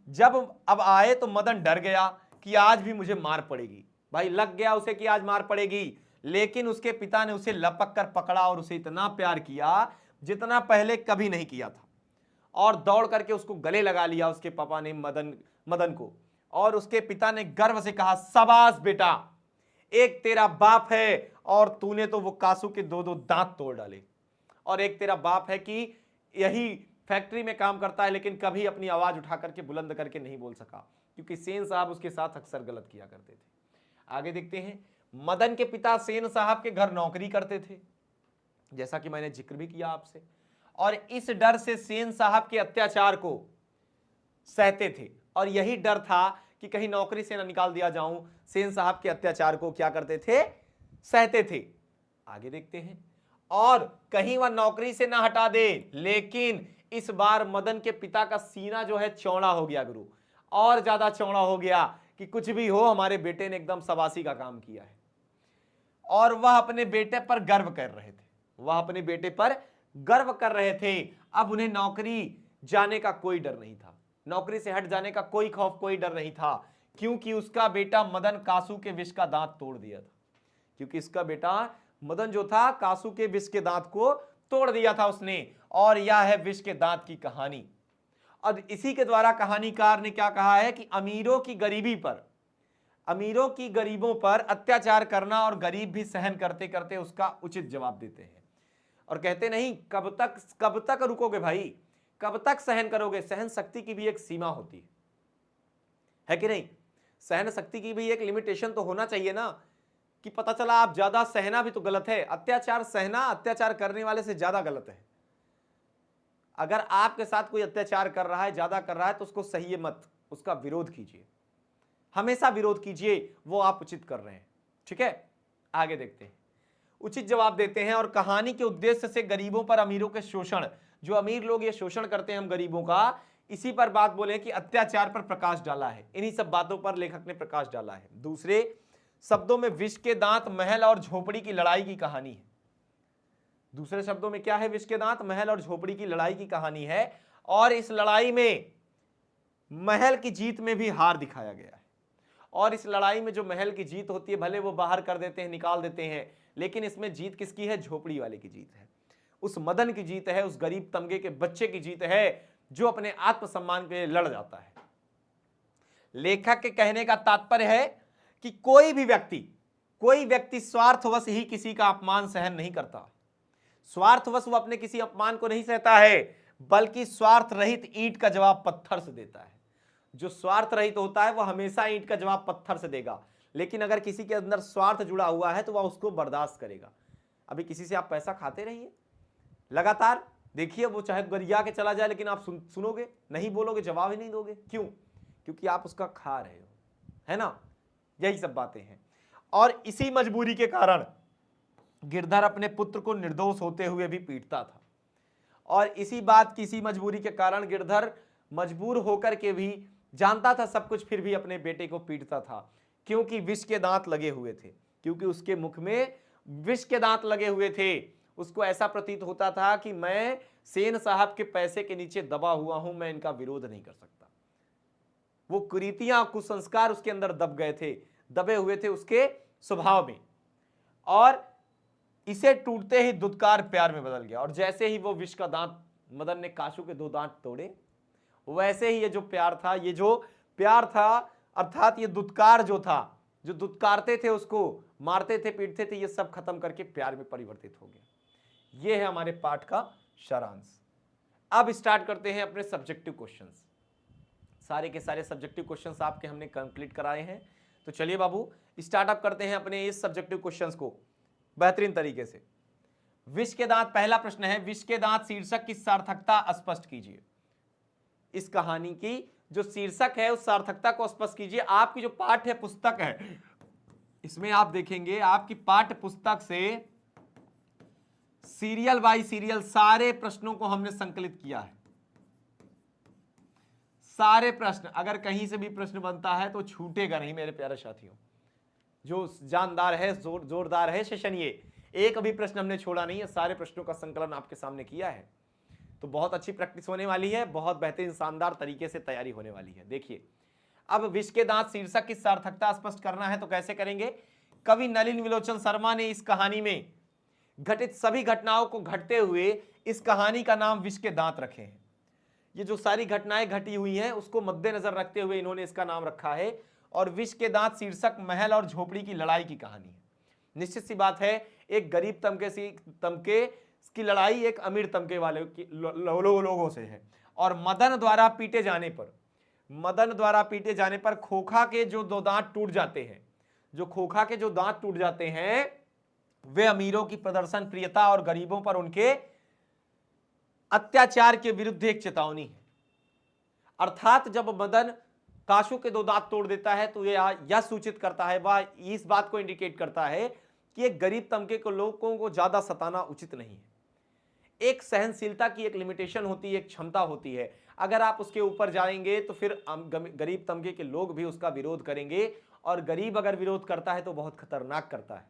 जब अब आए तो मदन डर गया कि आज भी मुझे मार पड़ेगी। भाई लग गया उसे कि आज मार पड़ेगी, लेकिन उसके पिता ने उसे लपक कर पकड़ा और उसे इतना प्यार किया जितना पहले कभी नहीं किया था, और दौड़ करके उसको गले लगा लिया उसके पापा ने मदन को। और उसके पिता ने गर्व से कहा, शाबाश बेटा, एक तेरा बाप है और तूने तो वो कासू के 2-2 दांत तोड़ डाले, और एक तेरा बाप है कि यही फैक्ट्री में काम करता है लेकिन कभी अपनी आवाज उठा करके बुलंद करके नहीं बोल सका, क्योंकि सेन साहब उसके साथ अक्सर गलत किया करते थे। आगे देखते हैं। मदन के पिता सेन साहब के घर नौकरी करते थे, जैसा कि मैंने जिक्र भी किया आपसे, और इस डर से सेन साहब के अत्याचार को सहते थे, और यही डर था कि कहीं नौकरी से ना निकाल दिया जाऊं। सेन साहब के अत्याचार को क्या करते थे? सहते थे। आगे देखते हैं। और कहीं वह नौकरी से ना हटा दे, लेकिन इस बार मदन के पिता का सीना जो है चौड़ा हो गया गुरु, और ज्यादा चौड़ा हो गया कि कुछ भी हो हमारे बेटे ने एकदम सबासी का काम किया है। और वह अपने बेटे पर गर्व कर रहे थे, वह अपने बेटे पर गर्व कर रहे थे। अब उन्हें नौकरी जाने का कोई डर नहीं था, नौकरी से हट जाने का कोई खौफ, कोई डर नहीं था, क्योंकि उसका बेटा मदन कासू के विष का दांत तोड़ दिया था। क्योंकि इसका बेटा मदन जो था, कासू के विष के दांत को तोड़ दिया था उसने। और यह है विष के दांत की कहानी। और इसी के द्वारा कहानीकार ने क्या कहा है कि अमीरों की गरीबी पर, अमीरों की गरीबों पर अत्याचार करना और गरीब भी सहन करते करते उसका उचित जवाब देते हैं। और कहते नहीं, कब तक रुकोगे भाई, कब तक सहन करोगे? सहन शक्ति की भी एक सीमा होती है कि नहीं? सहन शक्ति की भी एक लिमिटेशन तो होना चाहिए ना, कि पता चला आप ज्यादा सहना भी तो गलत है। अत्याचार सहना अत्याचार करने वाले से ज्यादा गलत है। अगर आपके साथ कोई अत्याचार कर रहा है, ज्यादा कर रहा है, तो उसको सहिए मत, उसका विरोध कीजिए, हमेशा विरोध कीजिए, वो आप उचित कर रहे हैं। ठीक है, आगे देखते हैं। उचित जवाब देते हैं। और कहानी के उद्देश्य से गरीबों पर अमीरों के शोषण, जो अमीर लोग ये शोषण करते हैं हम गरीबों का, इसी पर बात बोले कि अत्याचार पर प्रकाश डाला है। इन्हीं सब बातों पर लेखक ने प्रकाश डाला है। दूसरे शब्दों में विष के दांत, महल और झोपड़ी की लड़ाई की कहानी है। दूसरे शब्दों में क्या है? विष के दांत, महल और झोपड़ी की लड़ाई की कहानी है। और इस लड़ाई में महल की जीत में भी हार दिखाया गया है, और इस लड़ाई में जो महल की जीत होती है, भले वो बाहर कर देते हैं, निकाल देते हैं, लेकिन इसमें जीत किसकी है? झोपड़ी वाले की जीत है, उस मदन की जीत है, उस गरीब तमगे के बच्चे की जीत है जो अपने आत्मसम्मान के लिए लड़ जाता है। लेखक के कहने का तात्पर्य है कि कोई व्यक्ति स्वार्थवश ही किसी का अपमान सहन नहीं करता। स्वार्थवश वो अपने किसी अपमान को नहीं सहता है, बल्कि स्वार्थ रहित ईंट का जवाब पत्थर से देता है। जो स्वार्थ रहित होता है वो हमेशा ईंट का जवाब पत्थर से देगा, लेकिन अगर किसी के अंदर स्वार्थ जुड़ा हुआ है तो वह उसको बर्दाश्त करेगा। अभी किसी से आप पैसा खाते रहिए लगातार, देखिए वो चाहे गरिया के चला जाए, लेकिन आप सुनोगे नहीं, बोलोगे, जवाब ही नहीं दोगे। क्यों? क्योंकि आप उसका खा रहे हो, है ना? यही सब बातें हैं। और इसी मजबूरी के कारण गिरधर अपने पुत्र को निर्दोष होते हुए भी पीटता था, और इसी मजबूरी के कारण गिरधर मजबूर होकर के भी जानता था सब कुछ, फिर भी अपने बेटे को पीटता था, क्योंकि विष के दांत लगे हुए थे, क्योंकि उसके मुख में विष के दांत लगे हुए थे। उसको ऐसा प्रतीत होता था कि मैं सेन साहब के पैसे के नीचे दबा हुआ हूं, मैं इनका विरोध नहीं कर सकता। वो कुरीतियां, कुसंस्कार उसके अंदर दबे हुए थे उसके स्वभाव में, और इसे टूटते ही दुत्कार प्यार में बदल गया। और जैसे ही वो विष का दांत, मदन ने काशू के 2 दांत तोड़े, वैसे ही ये जो प्यार था अर्थात ये दुत्कार जो था, जो दुत्कारते थे, उसको मारते थे, पीटते थे, ये सब खत्म करके प्यार में परिवर्तित हो गया। ये है हमारे पाठ का सारांश। अब स्टार्ट करते हैं अपने सब्जेक्टिव क्वेश्चंस। सारे के सारे सब्जेक्टिव क्वेश्चंस आपके हमने कंप्लीट कराए हैं, तो चलिए बाबू स्टार्टअप करते हैं अपने इस सब्जेक्टिव क्वेश्चंस को बेहतरीन तरीके से। विष के दांत, पहला प्रश्न है, विष के दांत शीर्षक की सार्थकता स्पष्ट कीजिए। इस कहानी की जो शीर्षक है उस सार्थकता को स्पष्ट कीजिए। आपकी जो पाठ्य पुस्तक है, इसमें आप देखेंगे आपकी पाठ्य पुस्तक से सीरियल बाय सीरियल सारे प्रश्नों को हमने संकलित किया है। सारे प्रश्न, अगर कहीं से भी प्रश्न बनता है तो छूटेगा नहीं मेरे प्यारे साथियों। जो जानदार है, जोरदार है सेशन, ये एक भी प्रश्न हमने छोड़ा नहीं है, सारे प्रश्नों का संकलन आपके सामने किया है। तो बहुत अच्छी प्रैक्टिस होने वाली है, बहुत बेहतरीन शानदार तरीके से तैयारी होने वाली है। देखिए, अब विष के दांत शीर्षक की सार्थकता स्पष्ट करना है तो कैसे करेंगे? कवि नलिन विलोचन शर्मा ने इस कहानी में घटित सभी घटनाओं को घटते हुए इस कहानी का नाम विष के दांत रखे हैं। ये जो सारी घटनाएं घटी हुई हैं उसको मद्देनजर रखते हुए इन्होंने इसका नाम रखा है, और विष के दांत शीर्षक महल और झोपड़ी की लड़ाई की कहानी है। निश्चित सी बात है, एक गरीब तमके की लड़ाई एक अमीर तमके वाले लोगों से है, और मदन द्वारा पीटे जाने पर खोखा के जो 2 दांत टूट जाते हैं, वे अमीरों की प्रदर्शन प्रियता और गरीबों पर उनके अत्याचार के विरुद्ध एक चेतावनी है। अर्थात जब मदन काशू के 2 दांत तोड़ देता है तो यह सूचित करता है, वह इस बात को इंडिकेट करता है कि एक गरीब तबके के लोगों को ज्यादा सताना उचित नहीं है। एक सहनशीलता की एक लिमिटेशन होती है, एक क्षमता होती है। अगर आप उसके ऊपर जाएंगे तो फिर गरीब तबके के लोग भी उसका विरोध करेंगे, और गरीब अगर विरोध करता है तो बहुत खतरनाक करता है।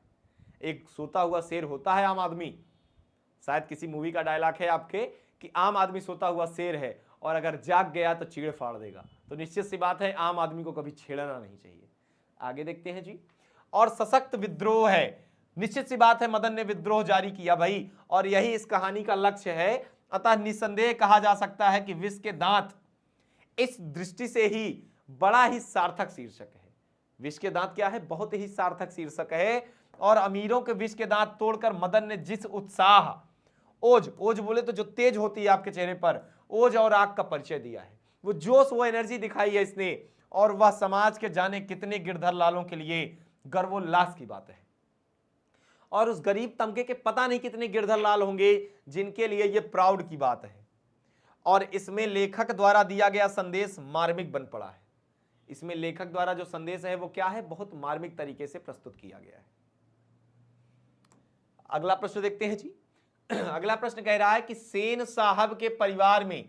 एक सोता हुआ शेर होता है आम आदमी, शायद किसी मूवी का डायलॉग है आपके कि आम आदमी सोता हुआ शेर है, और अगर जाग गया तो चीड़ फाड़ देगा। तो निश्चित सी बात है, आम आदमी को कभी छेड़ना नहीं चाहिए। आगे देखते हैं जी। और सशक्त विद्रोह है, निश्चित सी बात है, मदन ने विद्रोह जारी किया भाई, और यही इस कहानी का लक्ष्य है। अतः निसंदेह कहा जा सकता है कि विष के दांत इस दृष्टि से ही बड़ा ही सार्थक शीर्षक है। विष के दांत क्या है? बहुत ही सार्थक शीर्षक है। और अमीरों के विष के दांत तोड़कर मदन ने जिस उत्साह, ओज बोले तो जो तेज होती है आपके चेहरे पर, ओज और आग का परिचय दिया है, वो जोश, वो एनर्जी दिखाई है इसने, और वह समाज के जाने कितने गिरधर लालों के लिए गर्वोल्लास की बात है। और उस गरीब तबके के पता नहीं कितने गिरधर लाल होंगे जिनके लिए यह प्राउड की बात है। और इसमें लेखक द्वारा दिया गया संदेश मार्मिक बन पड़ा है। इसमें लेखक द्वारा जो संदेश है वो क्या है? बहुत मार्मिक तरीके से प्रस्तुत किया गया है। अगला प्रश्न देखते हैं जी। अगला प्रश्न कह रहा है कि सेन साहब के परिवार में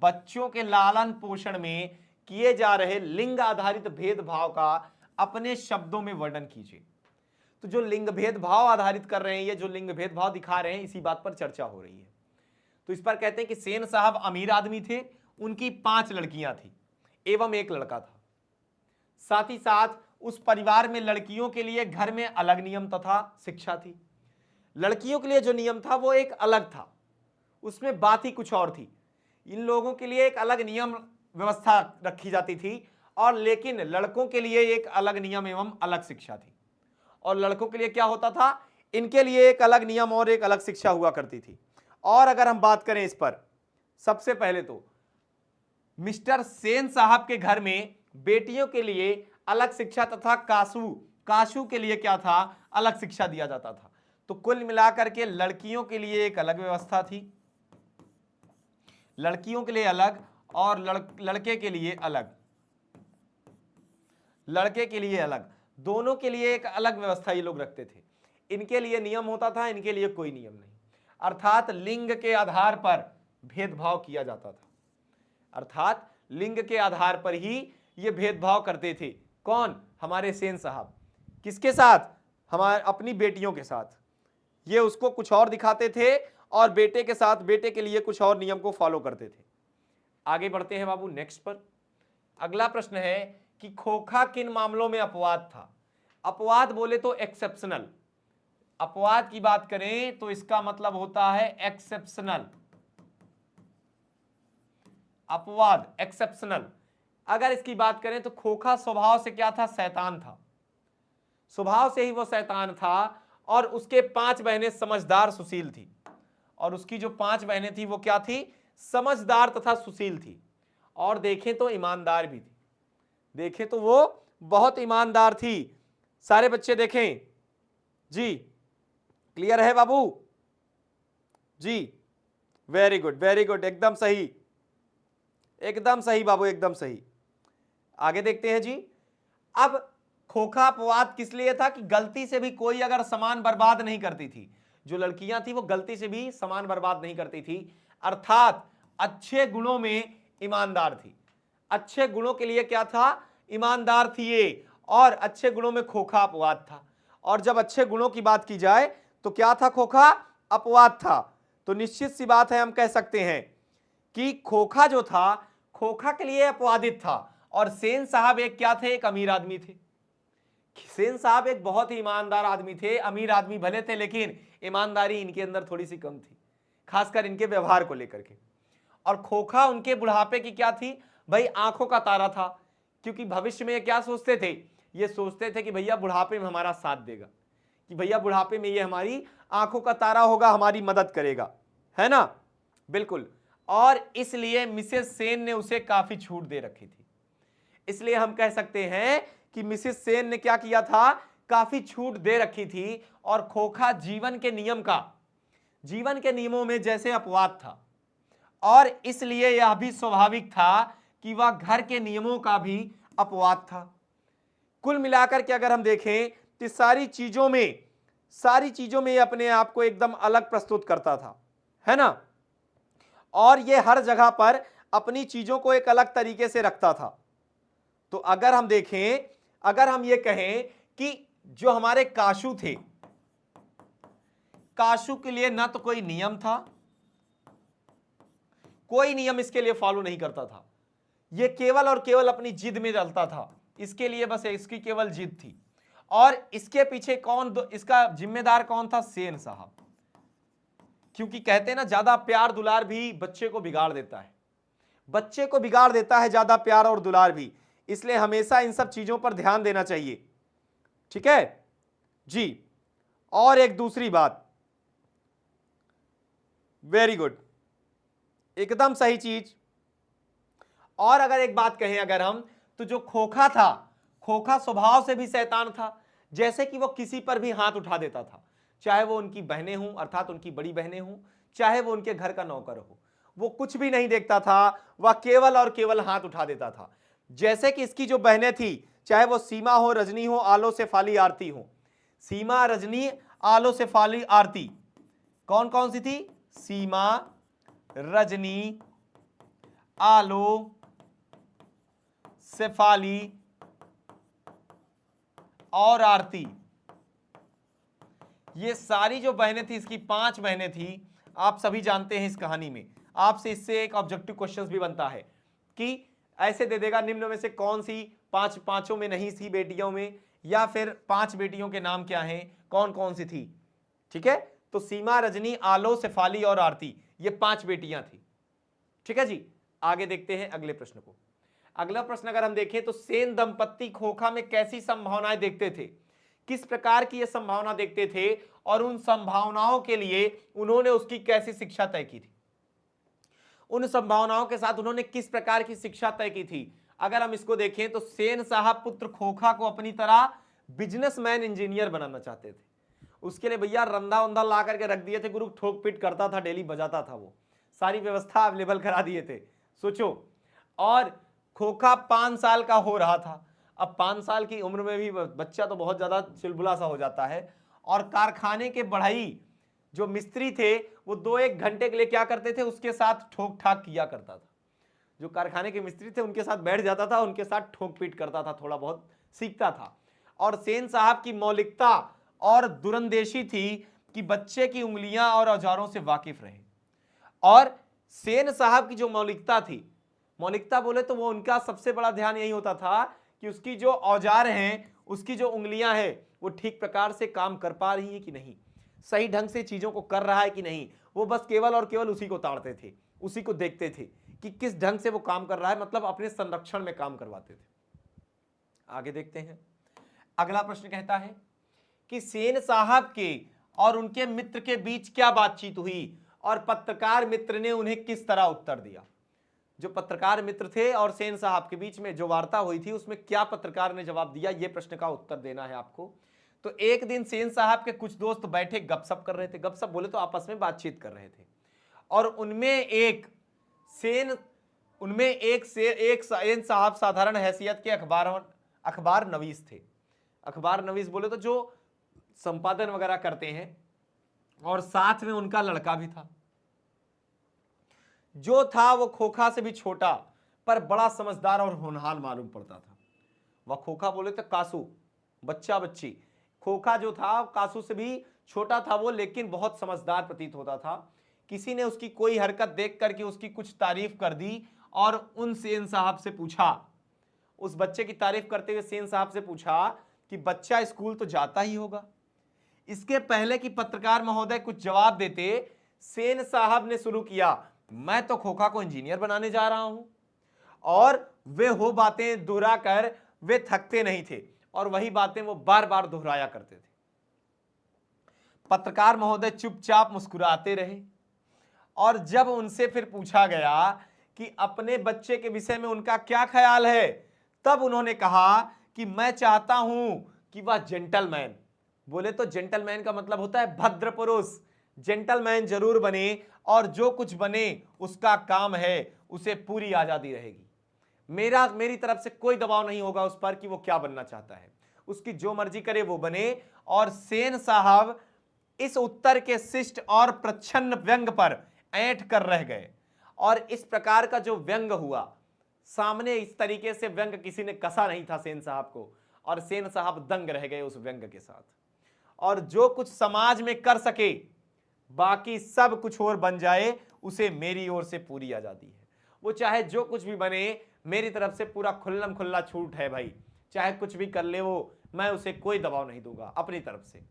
बच्चों के लालन पोषण में किए जा रहे लिंग आधारित भेदभाव का अपने शब्दों में वर्णन कीजिए। तो जो लिंग भेदभाव आधारित कर रहे हैं, ये जो लिंग भेदभाव दिखा रहे हैं, इसी बात पर चर्चा हो रही है। तो इस पर कहते हैं कि सेन साहब अमीर आदमी थे, उनकी 5 लड़कियां थी एवं 1 लड़का था। साथ ही साथ उस परिवार में लड़कियों के लिए घर में अलग नियम तथा शिक्षा थी। लड़कियों के लिए जो नियम था वो एक अलग था, उसमें बात ही कुछ और थी। इन लोगों के लिए एक अलग नियम व्यवस्था रखी जाती थी, और लेकिन लड़कों के लिए एक अलग नियम एवं अलग शिक्षा थी। और लड़कों के लिए क्या होता था, इनके लिए एक अलग नियम और एक अलग शिक्षा हुआ करती थी। और अगर हम बात करें इस पर, सबसे पहले तो मिस्टर सेन साहब के घर में बेटियों के लिए अलग शिक्षा तथा काशू के लिए क्या था, अलग शिक्षा दिया जाता था। तो कुल मिलाकर के लड़कियों के लिए एक अलग व्यवस्था थी, लड़कियों के लिए अलग और लड़के के लिए अलग, लड़के के लिए अलग, दोनों के लिए एक अलग व्यवस्था ये लोग रखते थे। इनके लिए नियम होता था, इनके लिए कोई नियम नहीं। अर्थात लिंग के आधार पर भेदभाव किया जाता था, अर्थात लिंग के आधार पर ही ये भेदभाव करते थे। कौन? हमारे सेन साहब। किसके साथ? हमारे अपनी बेटियों के साथ। ये उसको कुछ और दिखाते थे और बेटे के साथ, बेटे के लिए कुछ और नियम को फॉलो करते थे। आगे बढ़ते हैं बाबू नेक्स्ट पर। अगला प्रश्न है कि खोखा किन मामलों में अपवाद था? अपवाद बोले तो एक्सेप्शनल, अपवाद की बात करें तो इसका मतलब होता है एक्सेप्शनल, अपवाद एक्सेप्शनल। अगर इसकी बात करें तो खोखा स्वभाव से क्या था? शैतान था, स्वभाव से ही वो शैतान था। और उसके 5 बहनें समझदार सुशील थी, और उसकी जो 5 बहनें थी वो क्या थी? समझदार तथा सुशील थी। और देखें तो ईमानदार भी थी, देखें तो वो बहुत ईमानदार थी। सारे बच्चे देखें जी, क्लियर है बाबू जी? वेरी गुड, वेरी गुड, एकदम सही, एकदम सही बाबू, एकदम सही। आगे देखते हैं जी। अब खोखा अपवाद किस लिए था? कि गलती से भी कोई अगर सामान बर्बाद नहीं करती थी, जो लड़कियां थी वो गलती से भी सामान बर्बाद नहीं करती थी, अर्थात अच्छे गुणों में ईमानदार थी। अच्छे गुणों के लिए क्या था? ईमानदार थी ये, और अच्छे गुणों में खोखा अपवाद था। और जब अच्छे गुणों की बात की जाए तो क्या था? खोखा अपवाद था। तो निश्चित सी बात है, हम कह सकते हैं कि खोखा जो था, खोखा के लिए अपवादित था। और सेन साहब एक क्या थे? एक अमीर आदमी थे। सेन साहब एक बहुत ही ईमानदार आदमी थे, अमीर आदमी भले थे लेकिन ईमानदारी इनके अंदर थोड़ी सी कम थी, खासकर इनके व्यवहार को लेकर के। और खोखा उनके बुढ़ापे की क्या थी? भाई आंखों का तारा था, क्योंकि भविष्य में ये क्या सोचते थे? ये सोचते थे कि भैया बुढ़ापे में हमारा साथ देगा, कि भैया बुढ़ापे में ये हमारी आंखों का तारा होगा, हमारी मदद करेगा, है ना? बिल्कुल। और इसलिए मिसेस सेन ने उसे काफी छूट दे रखी थी। इसलिए हम कह सकते हैं कि मिसेस सेन ने क्या किया था? काफी छूट दे रखी थी। और खोखा जीवन के नियम का, जीवन के नियमों में जैसे अपवाद था, और इसलिए यह भी स्वाभाविक था कि वह घर के नियमों का भी अपवाद था। कुल मिलाकर के अगर हम देखें तो सारी चीजों में अपने आप को एकदम अलग प्रस्तुत करता था, है ना? और ये हर जगह पर अपनी चीजों को एक अलग तरीके से रखता था। तो अगर हम देखें, अगर हम ये कहें कि जो हमारे काशू थे, काशू के लिए ना तो कोई नियम था, कोई नियम इसके लिए फॉलो नहीं करता था, ये केवल और केवल अपनी जिद में चलता था, इसके लिए बस इसकी केवल जिद थी। और इसके पीछे इसका जिम्मेदार कौन था? सेन साहब। क्योंकि कहते हैं ना, ज्यादा प्यार दुलार भी बच्चे को बिगाड़ देता है, बच्चे को बिगाड़ देता है ज्यादा प्यार और दुलार भी। इसलिए हमेशा इन सब चीजों पर ध्यान देना चाहिए, ठीक है जी? और एक दूसरी बात, वेरी गुड, एकदम सही चीज। और अगर एक बात कहें अगर हम, तो जो खोखा था, खोखा स्वभाव से भी शैतान था। जैसे कि वो किसी पर भी हाथ उठा देता था, चाहे वो उनकी बहनें हों, अर्थात उनकी बड़ी बहनें हों, चाहे वो उनके घर का नौकर हो, वो कुछ भी नहीं देखता था, वह केवल और केवल हाथ उठा देता था। जैसे कि इसकी जो बहनें थी, चाहे वो सीमा हो, रजनी हो, आलो से फाली आरती हो। सीमा, रजनी, आलो से फाली आरती कौन कौन सी थी? सीमा, रजनी, आलो, शेफाली और आरती। ये सारी जो बहनें थी, इसकी 5 बहनें थी। आप सभी जानते हैं इस कहानी में, आपसे इससे एक ऑब्जेक्टिव क्वेश्चन भी बनता है कि ऐसे दे देगा निम्न में से कौन सी पांचों में नहीं थी बेटियों में, या फिर 5 बेटियों के नाम क्या हैं, कौन कौन सी थी। ठीक है, तो सीमा, रजनी, आलो, शेफाली और आरती, ये 5 बेटियां थी। ठीक है जी, आगे देखते हैं अगले प्रश्न को। अगला प्रश्न अगर हम देखें तो सेन दंपत्ति खोखा में कैसी संभावनाएं देखते थे, किस प्रकार की ये संभावना देखते थे और उन संभावनाओं के लिए उन्होंने उसकी कैसी शिक्षा तय की थी, उन संभावनाओं के साथ उन्होंने किस प्रकार की शिक्षा तय की थी। अगर हम इसको देखें तो सेन साहब पुत्र खोखा को अपनी तरह बिजनेसमैन इंजीनियर बनाना चाहते थे। उसके लिए भैया रंधा वंधा ला करके रख दिए थे, गुरु ठोक पीट करता था, डेली बजाता था, वो सारी व्यवस्था अवेलेबल करा दिए थे, सोचो। और खोखा 5 साल का हो रहा था। अब 5 साल की उम्र में भी बच्चा तो बहुत ज्यादा चुलबुला सा हो जाता है। और कारखाने के बढ़ई जो मिस्त्री थे वो 2-1 घंटे के लिए क्या करते थे, उसके साथ ठोक ठाक किया करता था। जो कारखाने के मिस्त्री थे उनके साथ बैठ जाता था, उनके साथ ठोक पीट करता था, थोड़ा बहुत सीखता था। और सेन साहब की मौलिकता और दूरंदेशी थी कि बच्चे की उंगलियां और औजारों से वाकिफ रहे। और सेन साहब की जो मौलिकता थी, मौलिकता बोले तो वो उनका सबसे बड़ा ध्यान यही होता था कि उसकी जो औजार हैं, उसकी जो उंगलियां हैं, वो ठीक प्रकार से काम कर पा रही है कि नहीं, सही ढंग से चीजों को कर रहा है कि नहीं। वो बस केवल और केवल उसी को ताड़ते थे, उसी को देखते थे कि किस ढंग से वो काम कर रहा है, मतलब अपने संरक्षण में काम करवाते थे। आगे देखते हैं। अगला प्रश्न कहता है कि सेन साहब के और उनके मित्र के बीच क्या बातचीत हुई और पत्रकार मित्र ने उन्हें किस तरह उत्तर दिया। जो पत्रकार मित्र थे और सेन साहब के बीच में जो वार्ता हुई थी उसमें क्या पत्रकार ने जवाब दिया, यह प्रश्न का उत्तर देना है आपको। तो एक दिन सेन साहब के कुछ दोस्त बैठे गपशप कर रहे थे, गपशप बोले तो आपस में बातचीत कर रहे थे, और उनमें एक सेन साहब साधारण हैसियत के अखबार नवीस थे। अखबार नवीस बोले तो जो संपादन वगैरह करते हैं, और साथ में उनका लड़का भी था। जो था वो खोखा से भी छोटा पर बड़ा समझदार और होनहार मालूम पड़ता था। वह खोखा बोले तो कासू, बच्चा बच्ची। खोखा जो था कासू से भी छोटा था वो, लेकिन बहुत समझदार प्रतीत होता था। किसी ने उसकी कोई हरकत देख करके उसकी कुछ तारीफ कर दी और उन सेन साहब से पूछा, उस बच्चे की तारीफ करते हुए सेन साहब से पूछा कि बच्चा स्कूल तो जाता ही होगा। इसके पहले कि पत्रकार महोदय कुछ जवाब देते, सेन साहब ने शुरू किया, मैं तो खोखा को इंजीनियर बनाने जा रहा हूं। और वे हो बातें दोहरा कर वे थकते नहीं थे और वही बातें वो बार बार दोहराया करते थे। पत्रकार महोदय चुपचाप मुस्कुराते रहे और जब उनसे फिर पूछा गया कि अपने बच्चे के विषय में उनका क्या ख्याल है, तब उन्होंने कहा कि मैं चाहता हूं कि वह जेंटलमैन, बोले तो जेंटलमैन का मतलब होता है भद्र पुरुष, जेंटलमैन जरूर बने और जो कुछ बने उसका काम है, उसे पूरी आजादी रहेगी। मेरी तरफ से कोई दबाव नहीं होगा उस पर कि वो क्या बनना चाहता है, उसकी जो मर्जी करे वो बने। और सेन साहब इस उत्तर के शिष्ट और प्रच्छन्न व्यंग पर ऐंठ कर रह गए, और इस प्रकार का जो व्यंग हुआ, सामने इस तरीके से व्यंग किसी ने कसा नहीं था सेन साहब को, और सेन साहब दंग रह गए उस व्यंग के साथ। और जो कुछ समाज में कर सके, बाकी सब कुछ और बन जाए, उसे मेरी ओर से पूरी आजादी है। वो चाहे जो कुछ भी बने, मेरी तरफ से पूरा खुल्लम खुल्ला छूट है भाई, चाहे कुछ भी कर ले वो, मैं उसे कोई दबाव नहीं दूंगा अपनी तरफ से।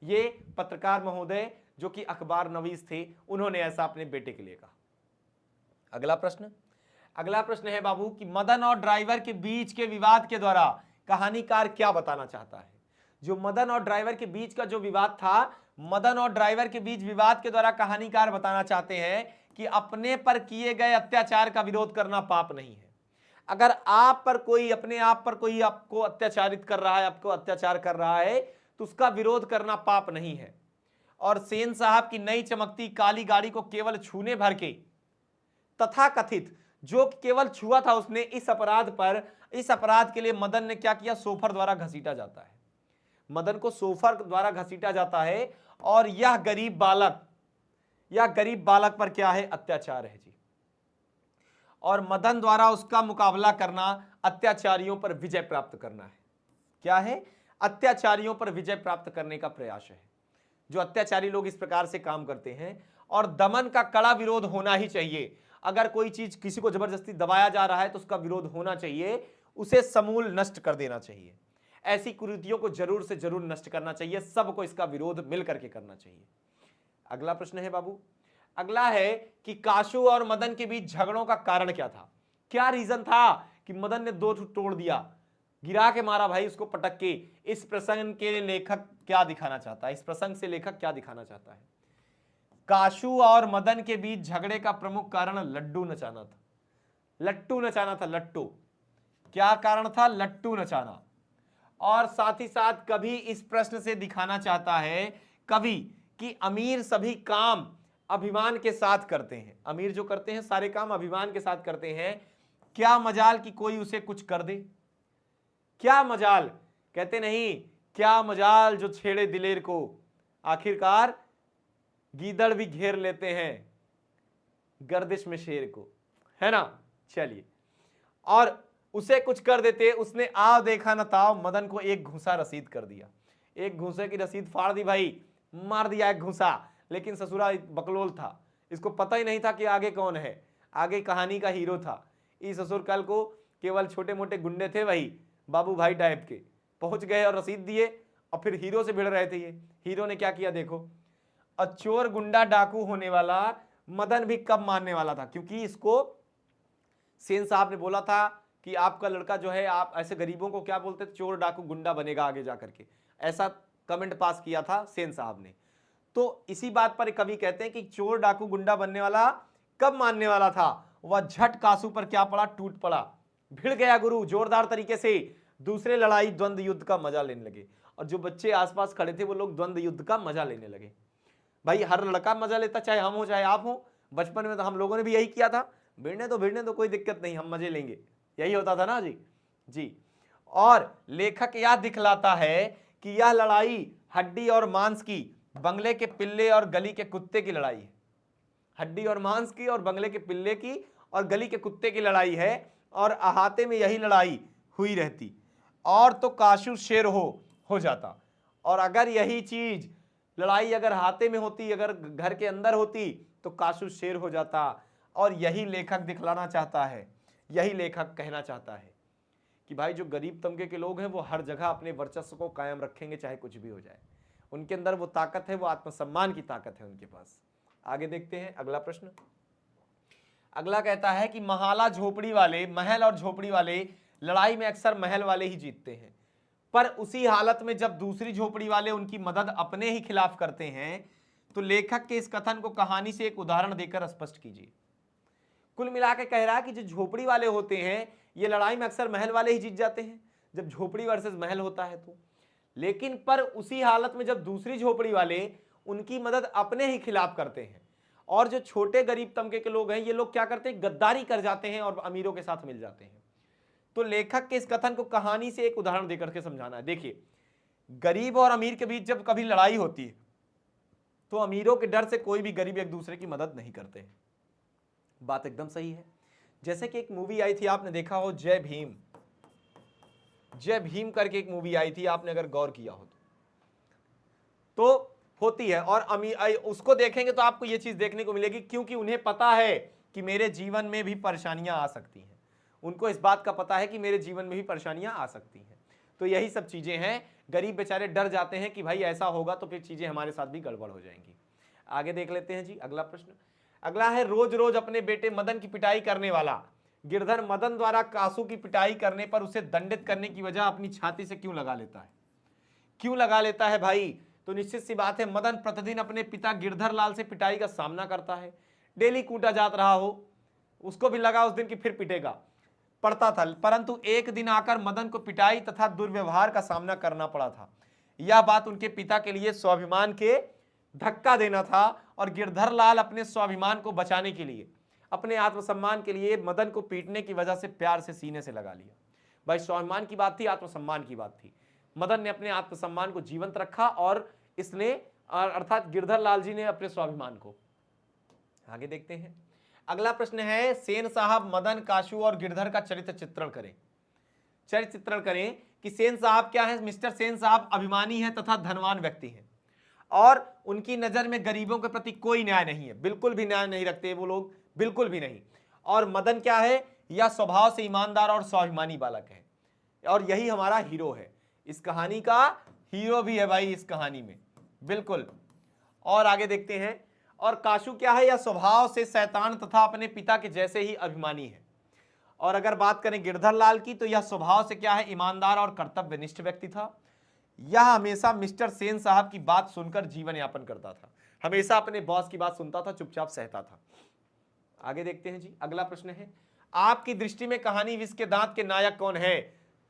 ये पत्रकार महोदय जो कि अखबार नवीस थे, उन्होंने ऐसा अपने बेटे के लिए कहा। अगला प्रश्न है बाबू कि मदन और ड्राइवर के बीच के विवाद के द्वारा कहानीकार क्या बताना चाहता है। जो मदन और ड्राइवर के बीच का जो विवाद था, मदन और ड्राइवर के बीच विवाद के द्वारा कहानीकार बताना चाहते हैं कि अपने पर किए गए अत्याचार का विरोध करना पाप नहीं है। अगर आप पर कोई, अपने आप पर कोई आपको अत्याचारित कर रहा है, आपको अत्याचार कर रहा है, तो उसका विरोध करना पाप नहीं है। और सेन साहब की नई चमकती काली गाड़ी को केवल छूने भर के तथाकथित जो केवल छुआ था उसने, इस अपराध के लिए मदन ने क्या किया, सोफर द्वारा घसीटा जाता है। मदन को सोफर द्वारा घसीटा जाता है और यह गरीब बालक पर क्या है, अत्याचार है जी। और मदन द्वारा उसका मुकाबला करना अत्याचारियों पर विजय प्राप्त करना है। क्या है, अत्याचारियों पर विजय प्राप्त करने का प्रयास है। जो अत्याचारी लोग इस प्रकार से काम करते हैं, और दमन का कड़ा विरोध होना ही चाहिए। अगर कोई चीज किसी को जबरदस्ती दबाया जा रहा है तो उसका विरोध होना चाहिए, उसे समूल नष्ट कर देना चाहिए। ऐसी कुरीतियों को जरूर से जरूर नष्ट करना चाहिए, सबको इसका विरोध मिल करके करना चाहिए। अगला प्रश्न है बाबू, अगला है कि काशू और मदन के बीच झगड़ों का कारण क्या था? क्या रीजन था कि मदन ने दो तोड़ दिया, गिरा के मारा भाई उसको पटक के? इस प्रसंग के लेखक क्या दिखाना चाहता है, इस प्रसंग से लेखक क्या दिखाना चाहता है? काशू और मदन के बीच झगड़े का प्रमुख कारण लड्डू नचाना था। लट्टू नचाना था, लट्टू। क्या कारण था? लट्टू नचाना। और साथ ही साथ कवि इस प्रश्न से दिखाना चाहता है कवि कि अमीर सभी काम अभिमान के साथ करते हैं। अमीर जो करते हैं सारे काम अभिमान के साथ करते हैं, क्या मजाल कि कोई उसे कुछ कर दे। क्या मजाल, कहते नहीं क्या मजाल जो छेड़े दिलेर को, आखिरकार गीदड़ भी घेर लेते हैं गर्दिश में शेर को, है ना। चलिए, और उसे कुछ कर देते, उसने आव देखा न ताव, मदन को एक घूंसा रसीद कर दिया। एक घूंसे की रसीद फाड़ दी भाई, मार दिया एक घूंसा। लेकिन ससुरा बकलोल था, इसको पता ही नहीं था कि आगे कौन है, आगे कहानी का हीरो था। इस ससुर कल को केवल छोटे मोटे गुंडे थे, वही बाबू भाई टाइप के, पहुंच गए और रसीद दिए और फिर हीरो से भिड़ रहे थे। ये हीरो ने क्या किया देखो, चोर गुंडा डाकू होने वाला मदन भी कब मानने वाला था, क्योंकि इसको सेन साहब ने बोला था कि आपका लड़का जो है, आप ऐसे गरीबों को क्या बोलते थे, चोर डाकू गुंडा बनेगा आगे जाकर के, ऐसा कमेंट पास किया था सेन साहब ने। तो इसी बात पर कवि कहते हैं कि चोर डाकू गुंडा बनने वाला कब मानने वाला था, वह झट कासू पर क्या पड़ा, टूट पड़ा, भिड़ गया गुरु जोरदार तरीके से। दूसरे लड़ाई द्वंद्व युद्ध का मजा लेने लगे, और जो बच्चे आसपास खड़े थे वो लोग द्वंद्व युद्ध का मजा लेने लगे। भाई हर लड़का मजा लेता, चाहे हम हो चाहे आप हो। बचपन में तो हम लोगों ने भी यही किया था, भिड़ने दो कोई दिक्कत नहीं, हम मजे लेंगे, यही होता था ना जी। जी, और लेखक यह दिखलाता है कि यह लड़ाई हड्डी और मांस की, बंगले के पिल्ले और गली के कुत्ते की लड़ाई है। हड्डी और मांस की और बंगले के पिल्ले की और गली के कुत्ते की लड़ाई है, और अहाते में यही लड़ाई हुई रहती, और तो काशू शेर हो जाता। और अगर यही चीज लड़ाई अगर हाथे में होती, अगर घर के अंदर होती, तो काशू शेर हो जाता। और यही लेखक दिखलाना चाहता है, यही लेखक कहना चाहता है कि भाई जो गरीब तबके के लोग हैं वो हर जगह अपने वर्चस्व को कायम रखेंगे, चाहे कुछ भी हो जाए। उनके अंदर वो ताकत है, वो आत्मसम्मान की ताकत है उनके पास। आगे देखते हैं अगला प्रश्न। अगला कहता है कि महाला झोपड़ी वाले, महल और झोपड़ी वाले लड़ाई में अक्सर महल वाले ही जीतते हैं, पर उसी हालत में जब दूसरी झोपड़ी वाले उनकी मदद अपने ही खिलाफ करते हैं, तो लेखक के इस कथन को कहानी से एक उदाहरण देकर स्पष्ट कीजिए। कुल मिलाकर कह रहा है कि जो झोपड़ी वाले होते हैं ये लड़ाई में अक्सर महल वाले ही जीत जाते हैं, जब झोपड़ी वर्सेस महल होता है तो। लेकिन पर उसी हालत में जब दूसरी झोपड़ी वाले उनकी मदद अपने ही खिलाफ करते हैं, और जो छोटे गरीब तबके के लोग हैं ये लोग क्या करते हैं, गद्दारी कर जाते हैं और अमीरों के साथ मिल जाते हैं। तो लेखक के इस कथन को कहानी से एक उदाहरण देकर के समझाना है। देखिए, गरीब और अमीर के बीच जब कभी लड़ाई होती है तो अमीरों के डर से कोई भी गरीब एक दूसरे की मदद नहीं करते हैं। बात एकदम सही है। जैसे कि एक मूवी आई थी, आपने देखा हो, जय भीम। जय भीम करके एक मूवी आई थी, आपने अगर गौर किया हो तो होती है, और अमीर उसको देखेंगे तो आपको यह चीज देखने को मिलेगी, क्योंकि उन्हें पता है कि मेरे जीवन में भी परेशानियां आ सकती हैं। उनको इस बात का पता है कि मेरे जीवन में भी परेशानियां आ सकती हैं। तो यही सब चीजें हैं, गरीब बेचारे डर जाते हैं कि भाई ऐसा होगा तो फिर चीजें हमारे साथ भी गड़बड़ हो जाएंगी। आगे देख लेते हैं जी अगला प्रश्न। अगला है, रोज रोज अपने बेटे मदन की पिटाई करने वाला गिरधर मदन द्वारा कासू की पिटाई करने पर उसे दंडित करने की वजह अपनी छाती से क्यों लगा लेता है? क्यों लगा लेता है भाई? तो निश्चित सी बात है, मदन प्रतिदिन अपने पिता गिरधर लाल से पिटाई का सामना करता है। डेली कूटा जात रहा हो, उसको भी लगा उस दिन की फिर पिटेगा, पड़ता था। परंतु एक दिन आकर मदन को पिटाई तथा दुर्व्यवहार का सामना करना पड़ा था। यह बात उनके पिता के लिए स्वाभिमान के धक्का देना था, और गिरधर लाल अपने स्वाभिमान को बचाने के लिए, अपने आत्मसम्मान के लिए मदन को पीटने की वजह से प्यार से सीने से लगा लिया। भाई स्वाभिमान की बात थी, आत्मसम्मान की बात थी। मदन ने अपने आत्मसम्मान को जीवंत रखा और इसने अर्थात गिरधर लाल जी ने अपने स्वाभिमान को। आगे देखते हैं अगला प्रश्न है, सेन साहब मदन, काशू और गिरधर का चरित्र चित्रण करें। चरित्र चित्रण करें कि सेन साहब क्या है? मिस्टर सेन साहब अभिमानी है तथा धनवान व्यक्ति है, और उनकी नजर में गरीबों के प्रति कोई न्याय नहीं है, बिल्कुल भी न्याय नहीं रखते वो लोग। बिल्कुल भी नहीं। और मदन क्या है, यह स्वभाव से ईमानदार और स्वाभिमानी बालक है, और यही हमारा हीरो है, इस कहानी का हीरो भी है भाई इस कहानी में, बिल्कुल। और आगे देखते हैं। और काशू क्या है, यह स्वभाव से शैतान तथा अपने पिता के जैसे ही अभिमानी है। और अगर बात करें गिरधर लाल की, तो यह स्वभाव से क्या है, ईमानदार और कर्तव्यनिष्ठ व्यक्ति था। यह हमेशा मिस्टर सेन साहब की बात सुनकर जीवन यापन करता था, हमेशा अपने बॉस की बात सुनता था, चुपचाप सहता था। आगे देखते हैं जी, अगला प्रश्न है, आपकी दृष्टि में कहानी विष के दांत के नायक कौन है?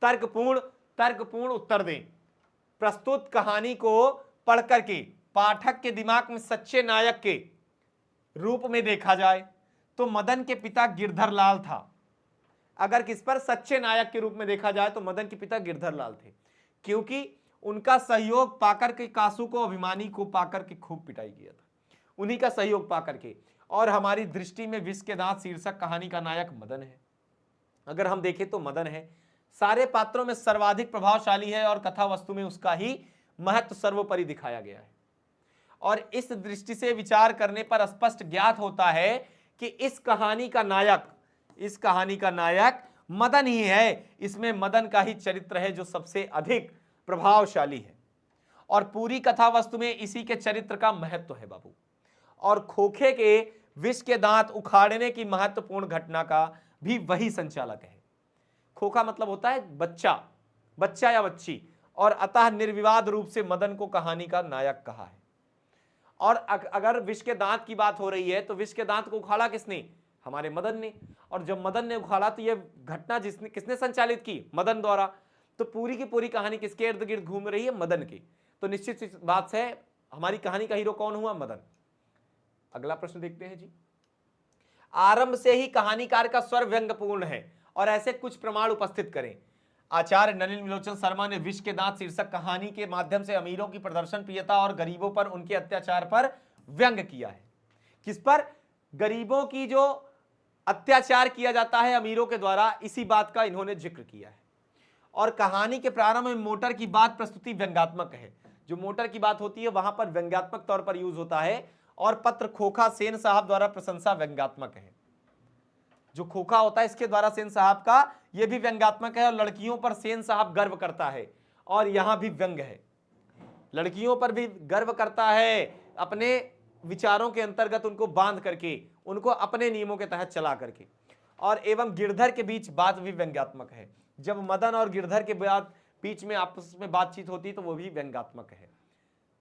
तर्कपूर्ण उत्तर दें। प्रस्तुत कहानी को पढ़ करके पाठक के दिमाग में सच्चे नायक के रूप में देखा जाए तो मदन के पिता गिरधर लाल था। अगर किस पर सच्चे नायक के रूप में देखा जाए तो मदन के पिता गिरधर लाल थे, क्योंकि उनका सहयोग पाकर के कासू को, अभिमानी को पाकर के खूब पिटाई किया था, उन्हीं का सहयोग पाकर के। और हमारी दृष्टि में विष के दांत शीर्षक कहानी का नायक मदन है। अगर हम देखें तो मदन है, सारे पात्रों में सर्वाधिक प्रभावशाली है और कथा वस्तु में उसका ही महत्व सर्वोपरि दिखाया गया है। और इस दृष्टि से विचार करने पर स्पष्ट ज्ञात होता है कि इस कहानी का नायक मदन ही है। इसमें मदन का ही चरित्र है जो सबसे अधिक प्रभावशाली है, और पूरी कथा वस्तु में इसी के चरित्र का महत्व है बाबू। और खोखे के विष के दांत उखाड़ने की महत्वपूर्ण घटना का भी वही संचालक है। खोखा मतलब होता है बच्चा या बच्ची, और अतः निर्विवाद रूप से मदन को कहानी का नायक कहा है। और अगर विष के दांत की बात हो रही है तो विष के दांत को उखाड़ा किसने? हमारे मदन ने। और जब मदन ने उखाड़ा तो यह घटना किसने संचालित की? मदन द्वारा। तो पूरी की पूरी कहानी किसके इर्द गिर्द घूम रही है? मदन की। तो निश्चित सी बात है हमारी कहानी का हीरो कौन हुआ? मदन। अगला प्रश्न देखते हैं जी। आरंभ से ही कहानीकार का स्वर व्यंग्यपूर्ण है, और ऐसे कुछ प्रमाण उपस्थित करें। आचार्य नलिन विलोचन शर्मा ने विष के दांत शीर्षक कहानी के माध्यम से अमीरों की प्रदर्शन प्रियता और गरीबों पर उनके अत्याचार पर व्यंग किया है। किस पर? गरीबों की जो अत्याचार किया जाता है अमीरों के द्वारा, इसी बात का इन्होंने जिक्र किया है। और कहानी के प्रारंभ में मोटर की बात प्रस्तुति व्यंग्यात्मक है। जो मोटर की बात होती है वहां पर व्यंग्यात्मक तौर पर यूज होता है, और पत्र खोखा सेन साहब द्वारा प्रशंसा व्यंग्यात्मक है। जो खोखा होता है इसके द्वारा सेन साहब का, यह भी व्यंग्यात्मक है, और लड़कियों पर सेन साहब गर्व करता है, और यहां भी व्यंग है, लड़कियों पर भी गर्व करता है, अपने विचारों के अंतर्गत उनको बांध करके, उनको अपने नियमों के तहत चला करके। और एवं गिरधर के बीच बात भी व्यंग्यात्मक है, जब मदन और गिरधर के बीच में आपस में बातचीत होती तो वो भी व्यंग्यात्मक है।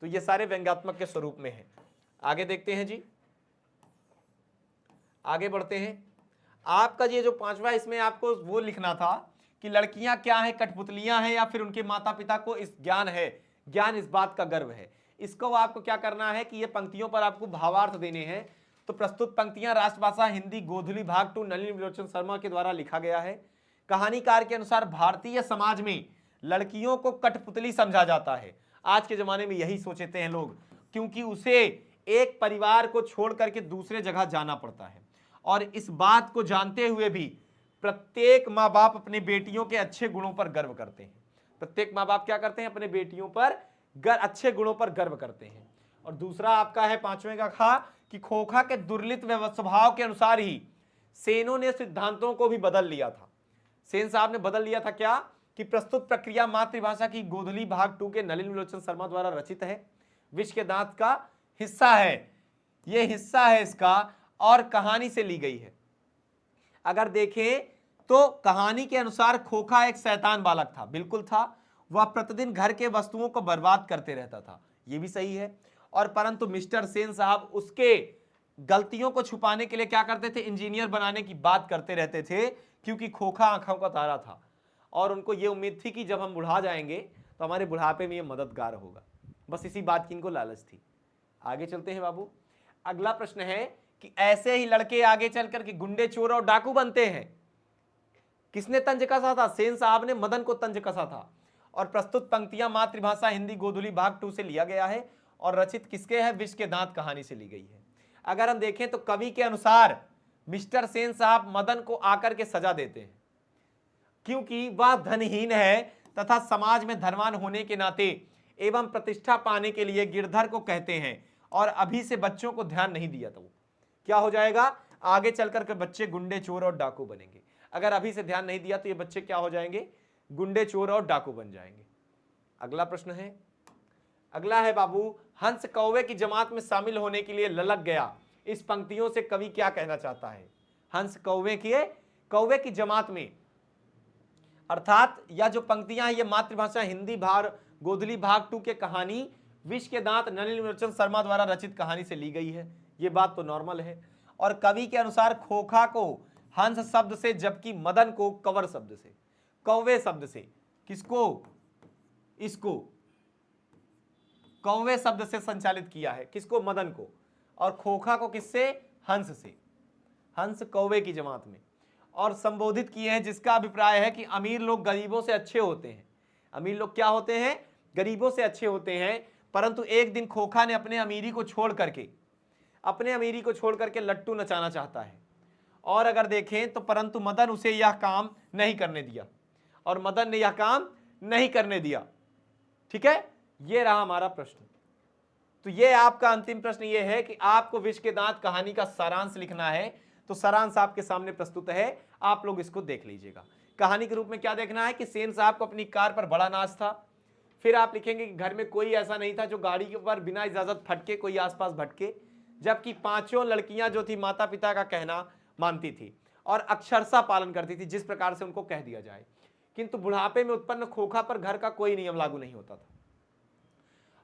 तो ये सारे व्यंग्यात्मक के स्वरूप में है। आगे देखते हैं जी, आगे बढ़ते हैं। आपका ये जो पांचवा, इसमें आपको वो लिखना था कि लड़कियां क्या हैं, कठपुतलियां हैं या फिर उनके माता पिता को इस ज्ञान है, ज्ञान इस बात का गर्व है। इसको आपको क्या करना है कि ये पंक्तियों पर आपको भावार्थ देने हैं। तो प्रस्तुत पंक्तियां राष्ट्रभाषा हिंदी गोधुली भाग 2 नलिन विलोचन शर्मा के द्वारा लिखा गया है। कहानीकार के अनुसार भारतीय समाज में लड़कियों को कठपुतली समझा जाता है। आज के जमाने में यही सोचते हैं लोग, क्योंकि उसे एक परिवार को छोड़ करके दूसरे जगह जाना पड़ता है। और इस बात को जानते हुए भी प्रत्येक माँ बाप अपने बेटियों के अच्छे गुणों पर गर्व करते हैं। प्रत्येक माँ बाप क्या करते हैं? अपने बेटियों पर अच्छे गुणों पर गर्व करते हैं। और दूसरा आपका है पांचवें का खा कि खोखा के दुर्लित स्वभाव के अनुसार ही सेनों ने सिद्धांतों को भी बदल लिया था। सेन साहब ने बदल लिया था क्या? कि प्रस्तुत प्रक्रिया मातृभाषा की गोधुली भाग 2 के नलिन विलोचन शर्मा द्वारा रचित है, विष के दांत का हिस्सा है, यह हिस्सा है इसका, और कहानी से ली गई है। अगर देखें तो कहानी के अनुसार खोखा एक शैतान बालक था, बिल्कुल था। वह प्रतिदिन घर के वस्तुओं को बर्बाद करते रहता था, यह भी सही है। और परंतु मिस्टर सेन साहब उसके गलतियों को छुपाने के लिए क्या करते थे? इंजीनियर बनाने की बात करते रहते थे, क्योंकि खोखा आंखों का तारा था, और उनको यह उम्मीद थी कि जब हम बुढ़ा जाएंगे तो हमारे बुढ़ापे में यह मददगार होगा। बस इसी बात की इनको लालच थी। आगे चलते हैं बाबू। अगला प्रश्न है कि ऐसे ही लड़के आगे चलकर के गुंडे, चोर और डाकू बनते हैं। किसने तंज कसा था? सेन साहब ने मदन को तंज कसा था। और प्रस्तुत पंक्तियां मातृभाषा हिंदी गोधुली भाग 2 से लिया गया है, और रचित किसके है? विष के दांत कहानी से ली गई है। अगर हम देखें तो कवि के अनुसार मिस्टर सेन साहब मदन को आकर के सजा देते हैं, क्योंकि वह धनहीन है तथा समाज में धनवान होने के नाते एवं प्रतिष्ठा पाने के लिए गिरधर को कहते हैं, और अभी से बच्चों को ध्यान नहीं दिया। तो क्या हो जाएगा? आगे चलकर के बच्चे गुंडे, चोर और डाकू बनेंगे। अगर अभी से ध्यान नहीं दिया तो ये बच्चे क्या हो जाएंगे? गुंडे, चोर और डाकू बन जाएंगे। अगला प्रश्न है, अगला है बाबू, हंस कौवे की जमात में शामिल होने के लिए ललक गया। इस पंक्तियों से कवि क्या कहना चाहता है? हंस कौवे की जमात में, अर्थात यह जो पंक्तियां हैं ये मातृभाषा हिंदी भार गोधली भाग 2 के कहानी विष के दांत नलिनी लोचन शर्मा द्वारा रचित कहानी से ली गई है। ये बात तो नॉर्मल है। और कवि के अनुसार खोखा को हंस शब्द से, जबकि मदन को कंवर शब्द से, कौवे शब्द से, किसको? इसको कौवे शब्द से संचालित किया है। किसको? मदन को। और खोखा को किससे? हंस से। हंस कौवे की जमात में। और संबोधित किए हैं जिसका अभिप्राय है कि अमीर लोग गरीबों से अच्छे होते हैं। अमीर लोग क्या होते हैं? गरीबों से अच्छे होते हैं। परंतु एक दिन खोखा ने अपने अमीरी को छोड़ करके लट्टू नचाना चाहता है। और अगर देखें तो परंतु मदन उसे यह काम नहीं करने दिया, और मदन ने यह काम नहीं करने दिया। ठीक है, यह रहा हमारा प्रश्न। तो यह आपका अंतिम प्रश्न यह है कि आपको विष के दांत कहानी का सारांश लिखना है। तो सारांश आपके सामने प्रस्तुत है, आप लोग इसको देख लीजिएगा। कहानी के रूप में क्या देखना है कि सेन साहब को अपनी कार पर बड़ा नाज था। फिर आप लिखेंगे कि घर में कोई ऐसा नहीं था जो गाड़ी के ऊपर बिना इजाजत फटके कोई आसपास भटके, जबकि पांचों लड़कियां जो थी माता पिता का कहना मानती थी और अक्षरशः पालन करती थी जिस प्रकार से उनको कह दिया जाए। किंतु बुढ़ापे में उत्पन्न खोखा पर घर का कोई नियम लागू नहीं होता था,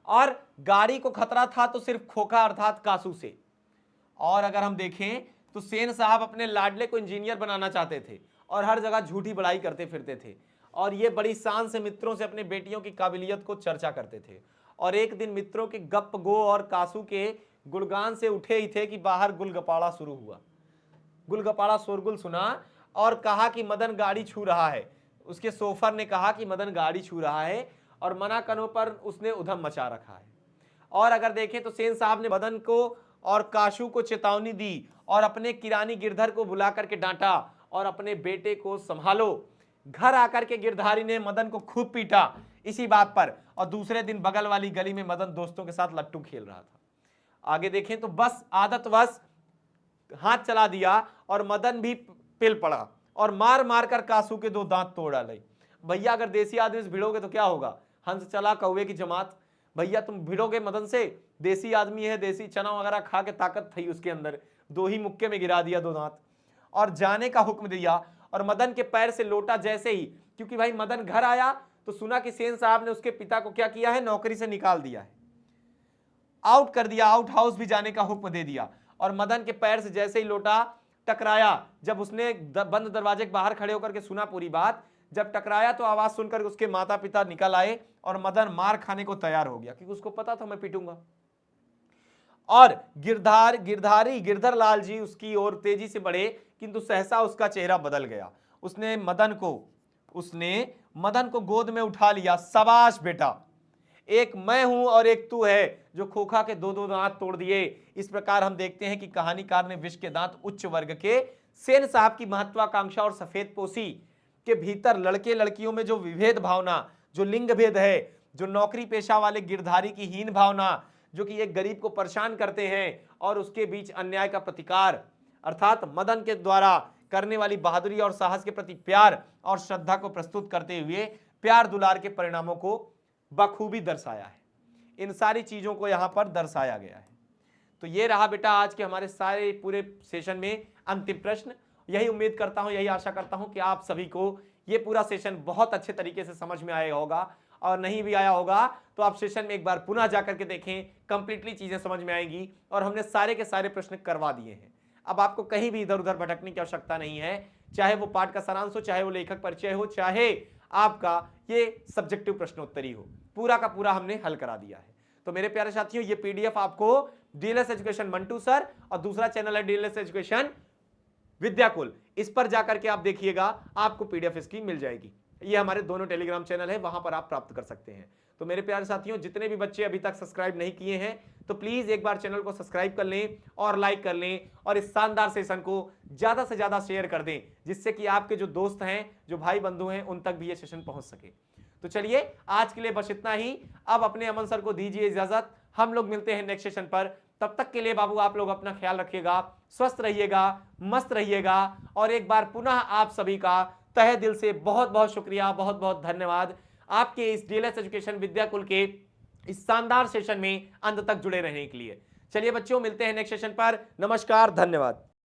और गाड़ी को खतरा था तो सिर्फ खोखा अर्थात कासू से। और अगर हम देखें तो सेन साहब अपने लाडले को इंजीनियर बनाना चाहते थे और हर जगह झूठी बड़ाई करते फिरते थे, और ये बड़ी शान से मित्रों से अपने बेटियों की काबिलियत को चर्चा करते थे। और एक दिन मित्रों के गप गो और कासू के गुणगान से उठे ही थे कि बाहर गुलगपाड़ा शुरू हुआ। गुलगपाड़ा शोरगुल सुना और कहा कि मदन गाड़ी छू रहा है। उसके सोफर ने कहा कि मदन गाड़ी छू रहा है, और मना करने पर उसने उधम मचा रखा है। और अगर देखें तो सेन साहब ने मदन को और काशू को चेतावनी दी और अपने किरानी गिरधर को बुला करके डांटा और अपने बेटे को संभालो। घर आकर के गिरधारी ने मदन को खूब पीटा इसी बात पर, और दूसरे दिन बगल वाली गली में मदन दोस्तों के साथ लट्टू खेल रहा था। आगे देखें तो बस आदतवश हाथ चला दिया और मदन भी पिल पड़ा और मार मार कर कासू के 2 दांत तोड़ डाले। भैया अगर देसी आदमी से भिड़ोगे तो क्या होगा? हंस चला कौवे की जमात। भैया तुम भिड़ोगे मदन से, देसी आदमी है, देसी चना वगैरह खा के ताकत थी उसके अंदर, 2 ही मुक्के में गिरा दिया 2 दांत और जाने का हुक्म दिया। और मदन के पैर से लोटा जैसे ही, क्योंकि भाई मदन घर आया तो सुना कि सेन साहब ने उसके पिता को क्या किया है? नौकरी से निकाल दिया है, आउट कर दिया, आउट हाउस भी जाने का हुक्म दे दिया। और मदन के पैर से जैसे ही लोटा टकराया, जब उसने बंद दरवाजे के बाहर खड़े होकर के सुना पूरी बात, जब टकराया तो आवाज सुनकर उसके माता पिता निकल आए और मदन मार खाने को तैयार हो गया, क्योंकि उसको पता था मैं पीटूंगा। और गिरधर लाल जी उसकी ओर तेजी से बढ़े, किंतु सहसा उसका चेहरा बदल गया। उसने मदन को गोद में उठा लिया। शाबाश बेटा, एक मैं हूं और एक तू है जो खोखा के 2 दांत तोड़ दिए। इस प्रकार हम देखते हैं कि कहानीकार ने विष के दांत उच्च वर्ग के सेन साहब की महत्वाकांक्षा और सफेद पोशी के भीतर लड़के लड़कियों में जो विभेद भावना, जो लिंग भेद है, जो नौकरी पेशा वाले गिरधारी की हीन भावना, जो कि एक गरीब को परेशान करते हैं, और उसके बीच अन्याय का प्रतिकार अर्थात मदन के द्वारा करने वाली बहादुरी और साहस के प्रति प्यार और श्रद्धा को प्रस्तुत करते हुए प्यार दुलार के परिणामों को बखूबी दर्शाया है। इन सारी चीजों को यहां पर दर्शाया गया है। तो ये रहा बेटा आज के हमारे सारे पूरे सेशन में अंतिम प्रश्न। यही उम्मीद करता हूं, यही आशा करता हूं कि आप सभी को ये पूरा सेशन बहुत अच्छे तरीके से समझ में आया होगा, और नहीं भी आया होगा तो आप सेशन में एक बार पुनः जाकर के देखें, कंप्लीटली चीजें समझ में आएंगी। और हमने सारे के सारे प्रश्न करवा दिए हैं। अब आपको कहीं भी इधर उधर भटकने की आवश्यकता नहीं है, चाहे वो पाठ का सारांश हो, चाहे वो लेखक परिचय हो, चाहे आपका ये सब्जेक्टिव प्रश्नोत्तरी हो, पूरा का पूरा हमने हल करा दिया है। तो मेरे प्यारे साथियों, ये पीडीएफ आपको डीएलएस एजुकेशन मंटू सर और दूसरा चैनल है डीएलएस एजुकेशन विद्याकुल, इस पर जाकर के आप देखिएगा, आपको पीडीएफ इसकी मिल जाएगी। ये हमारे दोनों टेलीग्राम चैनल है, वहां पर आप प्राप्त कर सकते हैं। तो मेरे प्यारे साथियों, जितने भी बच्चे अभी तक सब्सक्राइब नहीं किए हैं तो प्लीज एक बार चैनल को सब्सक्राइब कर लें और लाइक कर लें, और इस शानदार सेशन को ज्यादा से ज्यादा शेयर कर दें, जिससे कि आपके जो दोस्त हैं, जो भाई बंधु हैं, उन तक भी ये सेशन पहुंच सके। तो चलिए आज के लिए बस इतना ही। अब अपने अमन सर को दीजिए इजाजत, हम लोग मिलते हैं नेक्स्ट सेशन पर। तब तक के लिए बाबू आप लोग अपना ख्याल रखिएगा। स्वस्थ रहिएगा, मस्त रहिएगा। और एक बार पुनः आप सभी का तहे दिल से बहुत बहुत शुक्रिया, बहुत बहुत धन्यवाद आपके इस डीएलएस एजुकेशन विद्याकुल के इस शानदार सेशन में अंत तक जुड़े रहने के लिए। चलिए बच्चों, मिलते हैं नेक्स्ट सेशन पर। नमस्कार, धन्यवाद।